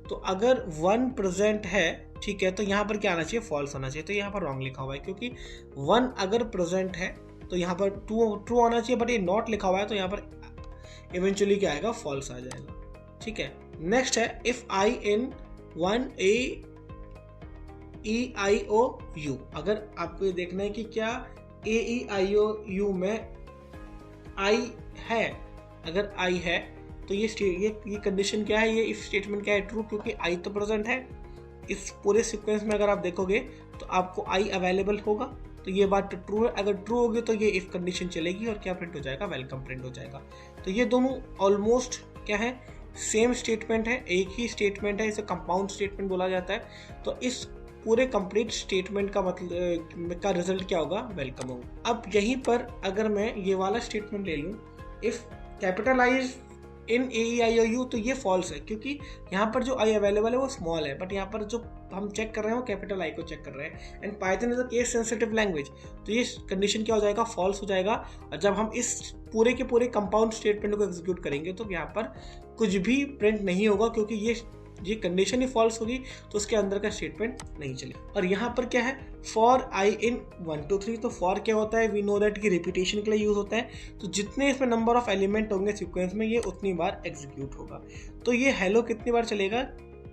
Speaker 1: तो अगर 1 प्रेजेंट है, ठीक है, तो यहाँ पर क्या आना चाहिए? फॉल्स आना चाहिए। तो यहाँ पर रॉन्ग लिखा हुआ है क्योंकि 1 अगर प्रेजेंट है तो यहाँ पर ट्रू आना चाहिए, बट ये नॉट लिखा हुआ है तो यहाँ पर इवेंचुअली क्या आएगा? फॉल्स आ जाएगा, ठीक है। नेक्स्ट है इफ आई इन 1 AEIOU। अगर आपको ये देखना है कि क्या AEIOU में आई है, अगर आई है तो ये कंडीशन क्या है? ये इफ स्टेटमेंट क्या है? ट्रू, क्योंकि आई तो प्रेजेंट है। इस पूरे सीक्वेंस में अगर आप देखोगे तो आपको आई अवेलेबल होगा, तो ये बात ट्रू है। अगर ट्रू होगी तो ये इफ कंडीशन चलेगी और क्या प्रिंट हो जाएगा? वेलकम प्रिंट हो जाएगा। तो ये दोनों ऑलमोस्ट क्या है? सेम स्टेटमेंट है, एक ही स्टेटमेंट है, इसे कंपाउंड स्टेटमेंट बोला जाता है। तो इस पूरे कंप्लीट स्टेटमेंट का मतलब का रिजल्ट क्या होगा? वेलकम होगा। अब यहीं पर अगर मैं ये वाला स्टेटमेंट ले लूँ, इफ कैपिटलाइज इन AEIOU, तो ये फॉल्स है क्योंकि यहाँ पर जो आई अवेलेबल है वो स्मॉल है, बट यहाँ पर जो हम चेक कर रहे हैं वो कैपिटल आई को चेक कर रहे हैं। And Python is a case sensitive language, तो ये कंडीशन क्या हो जाएगा? फॉल्स हो जाएगा। और जब हम इस पूरे के पूरे कंपाउंड स्टेटमेंट को एग्जीक्यूट करेंगे तो यहाँ पर कुछ भी प्रिंट नहीं होगा क्योंकि ये कंडीशन ही फॉल्स होगी, तो उसके अंदर का स्टेटमेंट नहीं चलेगा। और यहाँ पर क्या है? फॉर आई इन 1 2 3, तो फॉर क्या होता है? वी नो दैट कि रिपीटेशन के लिए यूज होता है। तो जितने इसमें नंबर ऑफ एलिमेंट होंगे सीक्वेंस में, ये उतनी बार एग्जीक्यूट होगा। तो ये हेलो कितनी बार चलेगा?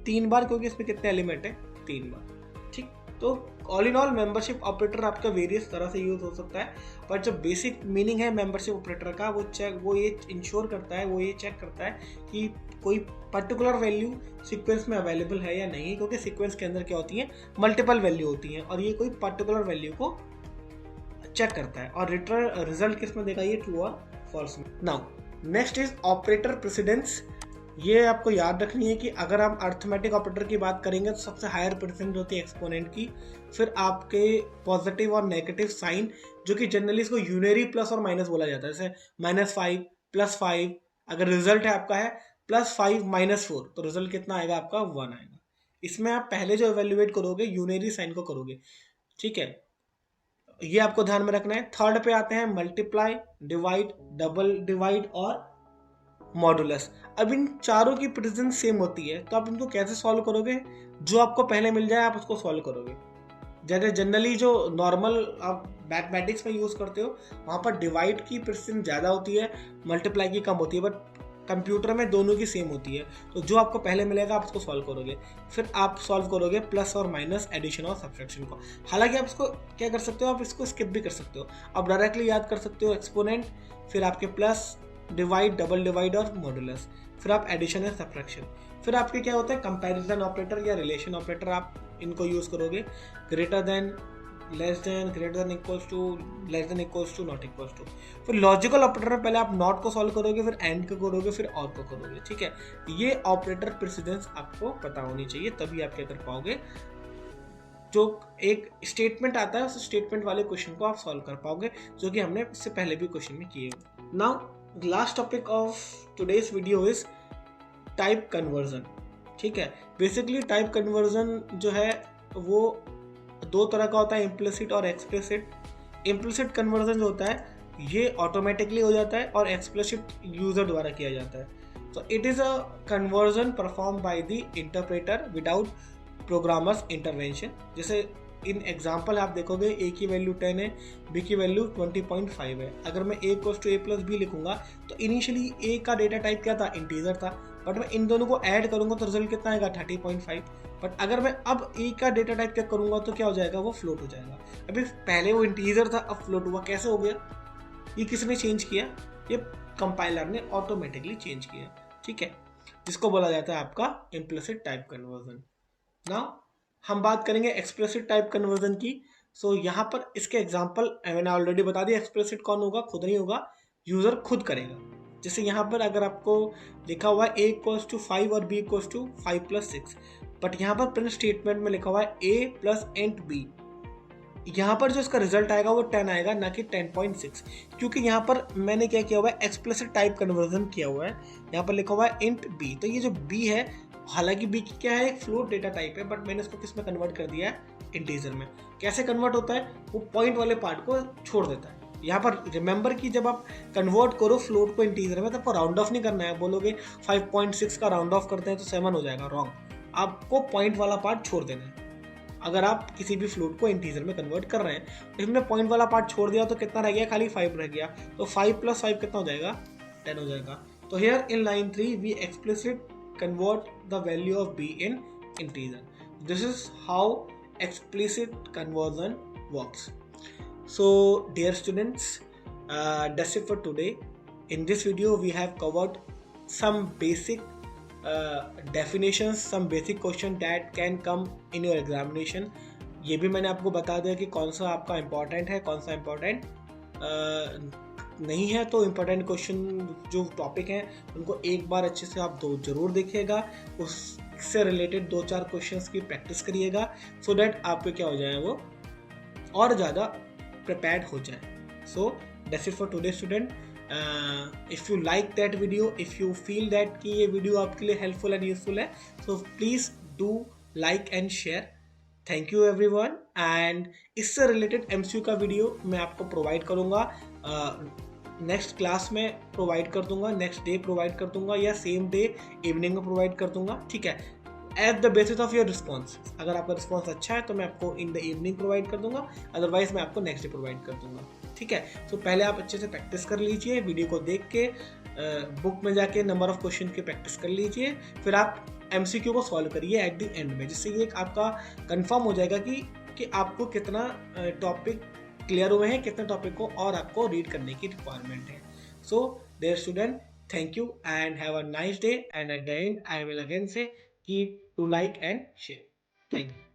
Speaker 1: 3 बार, क्योंकि इसमें कितने एलिमेंट है? 3 बार, ठीक। तो all in all membership operator आपका वेरियस तरह से यूज हो सकता है, पर जो बेसिक मीनिंग है मेंबरशिप ऑपरेटर का वो ये इंश्योर करता है, वो ये चेक करता है कि कोई पर्टिकुलर वैल्यू सीक्वेंस में अवेलेबल है या नहीं, क्योंकि सीक्वेंस के अंदर क्या होती है? मल्टीपल वैल्यू होती हैं, और ये कोई पर्टिकुलर वैल्यू को चेक करता है और रिटर्न रिजल्ट किसमें देगा? ये ट्रू और फॉल्स में। Now next is operator precedence. ये आपको याद रखनी है कि अगर हम अर्थमेटिक ऑपरेटर की बात करेंगे तो सबसे हायर प्रेसिडेंस होती है एक्सपोनेंट की, फिर आपके पॉजिटिव और नेगेटिव साइन, जो कि जनरली इसको यूनरी प्लस और माइनस बोला जाता है। जैसे -5 +5, अगर रिजल्ट है आपका है +5 -4, तो रिजल्ट कितना आएगा आपका? 1 आएगा। इसमें आप पहले जो इवेल्युएट करोगे यूनरी साइन को करोगे, ठीक है, ये आपको ध्यान में रखना है। थर्ड पे आते हैं मल्टीप्लाई, डिवाइड, डबल डिवाइड और मॉडुलस। अब इन चारों की प्रेजेंस सेम होती है, तो आप इनको कैसे सॉल्व करोगे? जो आपको पहले मिल जाए आप उसको सॉल्व करोगे। जैसे जनरली जो नॉर्मल आप मैथमेटिक्स में यूज करते हो वहां पर डिवाइड की प्रेजेंस ज्यादा होती है, मल्टीप्लाई की कम होती है, बट कंप्यूटर में दोनों की सेम होती है। तो जो आपको पहले मिलेगा आप उसको सॉल्व करोगे, फिर आप सॉल्व करोगे प्लस और माइनस, एडिशन और सब्ट्रैक्शन को। हालांकि आप इसको क्या कर सकते हो? आप इसको स्किप भी कर सकते हो, आप डायरेक्टली याद कर सकते हो एक्सपोनेंट, फिर आपके प्लस, डिवाइड, डबल डिवाइड और मॉडुलस, फिर आप एडिशन एंड सब्ट्रैक्शन। फिर आपके क्या होता है? कंपैरिजन ऑपरेटर या रिलेशन ऑपरेटर, आप इनको यूज करोगे। Greater than, less than, greater than, equals to, less than, equals to, not equals to. फिर लॉजिकल ऑपरेटर में पहले आप नॉट को सॉल्व करोगे, फिर एंड को करोगे, फिर और को करोगे, ठीक है। ये ऑपरेटर प्रेसिडेंस आपको पता होनी चाहिए, तभी आप क्या कर पाओगे? जो एक स्टेटमेंट आता है उस स्टेटमेंट वाले क्वेश्चन को आप सॉल्व कर पाओगे, जो कि हमने इससे पहले भी क्वेश्चन में किए। Now last topic of today's video is type conversion, ठीक है। बेसिकली टाइप कन्वर्जन जो है वो 2 तरह का होता है, इम्प्लिसिट और एक्सप्लिसिट। इम्प्लिसिट कन्वर्जन जो होता है ये ऑटोमेटिकली हो जाता है और एक्सप्लिसिट यूजर द्वारा किया जाता है. So it is a conversion performed by the interpreter without programmer's intervention. जैसे इन एग्जाम्पल आप देखोगे ए की वैल्यू 10 है, बी की वैल्यू 20.5 है. अगर मैं a equals to a plus b लिखूंगा तो इनिशियली ए का डेटा टाइप क्या था, इंटीजर था, बट मैं इन दोनों को ऐड करूंगा तो रिजल्ट कितना आएगा 30.5. बट अगर मैं अब ए का डेटा टाइप क्या करूंगा तो क्या हो जाएगा, वो फ्लोट हो जाएगा. अभी पहले वो इंटीजर था, अब फ्लोट हुआ, कैसे हो गया, ये किसने चेंज किया, ये कंपाइलर ने ऑटोमेटिकली चेंज किया. ठीक है, जिसको बोला जाता है आपका इम्प्लिसिट टाइप कन्वर्जन. नाउ हम बात करेंगे एक्सप्लिसिट टाइप कन्वर्जन की. सो यहाँ पर इसके एग्जांपल मैंने ऑलरेडी बता दिया. एक्सप्लिसिट कौन होगा, खुद नहीं होगा, यूजर खुद करेगा. जैसे यहाँ पर अगर आपको लिखा हुआ है a इक्वल्स टू 5 और b equals to 5 plus 6, but यहाँ पर प्रिंट स्टेटमेंट में लिखा हुआ है a प्लस एंट b, यहाँ पर जो इसका रिजल्ट आएगा वो 10 आएगा, ना कि 10.6, क्योंकि यहाँ पर मैंने क्या किया हुआ है, एक्सप्लिसिट टाइप कन्वर्जन किया हुआ है. यहाँ पर लिखा हुआ है इंट b, तो ये जो b है, हालांकि b की क्या है, एक फ्लोट डेटा टाइप है, बट मैंने इसको किस में कन्वर्ट कर दिया है, इंटीजर में. कैसे कन्वर्ट होता है, वो पॉइंट वाले पार्ट को छोड़ देता है. यहाँ पर रिमेंबर कि जब आप कन्वर्ट करो फ्लोट को इंटीजर में, तो आपको राउंड ऑफ नहीं करना है. बोलोगे 5.6 का राउंड ऑफ करते हैं तो 7 हो जाएगा, रॉन्ग. आपको पॉइंट वाला पार्ट छोड़ देना है. अगर आप किसी भी फ्लोट को इंटीजर में कन्वर्ट कर रहे हैं, तो इसमें पॉइंट वाला पार्ट छोड़ दिया तो कितना रह गया, खाली 5 रह गया. तो 5 प्लस 5 कितना हो जाएगा, 10 हो जाएगा. तो here in line 3 we explicit convert the value of b in integer. This is how explicit conversion works. So dear students, that's it for today. In this video we have covered some basic definitions, some basic question that can come in your examination. ये भी मैंने आपको बता दिया कि कौन सा आपका इम्पोर्टेंट है, कौन सा इम्पोर्टेंट नहीं है. तो इम्पोर्टेंट क्वेश्चन जो टॉपिक हैं उनको एक बार अच्छे से आप जरूर देखिएगा, उससे रिलेटेड 2-4 क्वेश्चंस की प्रैक्टिस करिएगा, सो दैट आपके क्या हो जाए, वो और ज़्यादा प्रिपेयर्ड हो जाए. So that's it for today student. If you like that video, if you feel that कि ये वीडियो आपके लिए हेल्पफुल एंड यूजफुल है, so please do like and share. Thank you everyone. And इससे रिलेटेड एमसीक्यू का video मैं आपको provide करूँगा, नेक्स्ट क्लास में प्रोवाइड कर दूंगा, नेक्स्ट डे प्रोवाइड कर दूंगा, या सेम डे इवनिंग में प्रोवाइड कर दूंगा. ठीक है, at the basis of your response. अगर आपका रिस्पॉन्स अच्छा है तो मैं आपको इन द इवनिंग प्रोवाइड कर दूंगा, अदरवाइज मैं आपको नेक्स्ट डे प्रोवाइड कर दूंगा. ठीक है, तो पहले आप अच्छे से प्रैक्टिस कर लीजिए, वीडियो को देख के बुक में जाके नंबर ऑफ क्वेश्चन की प्रैक्टिस कर लीजिए, फिर आप एमसीक्यू को सॉल्व करिए एट द एंड में, जिससे ये आपका कंफर्म हो जाएगा कि आपको कितना टॉपिक क्लियर हुए हैं, कितने टॉपिक को और आपको रीड करने की रिक्वायरमेंट है. So dear student, thank you and have a nice day. And again I will again say keep to like and share. Thank you.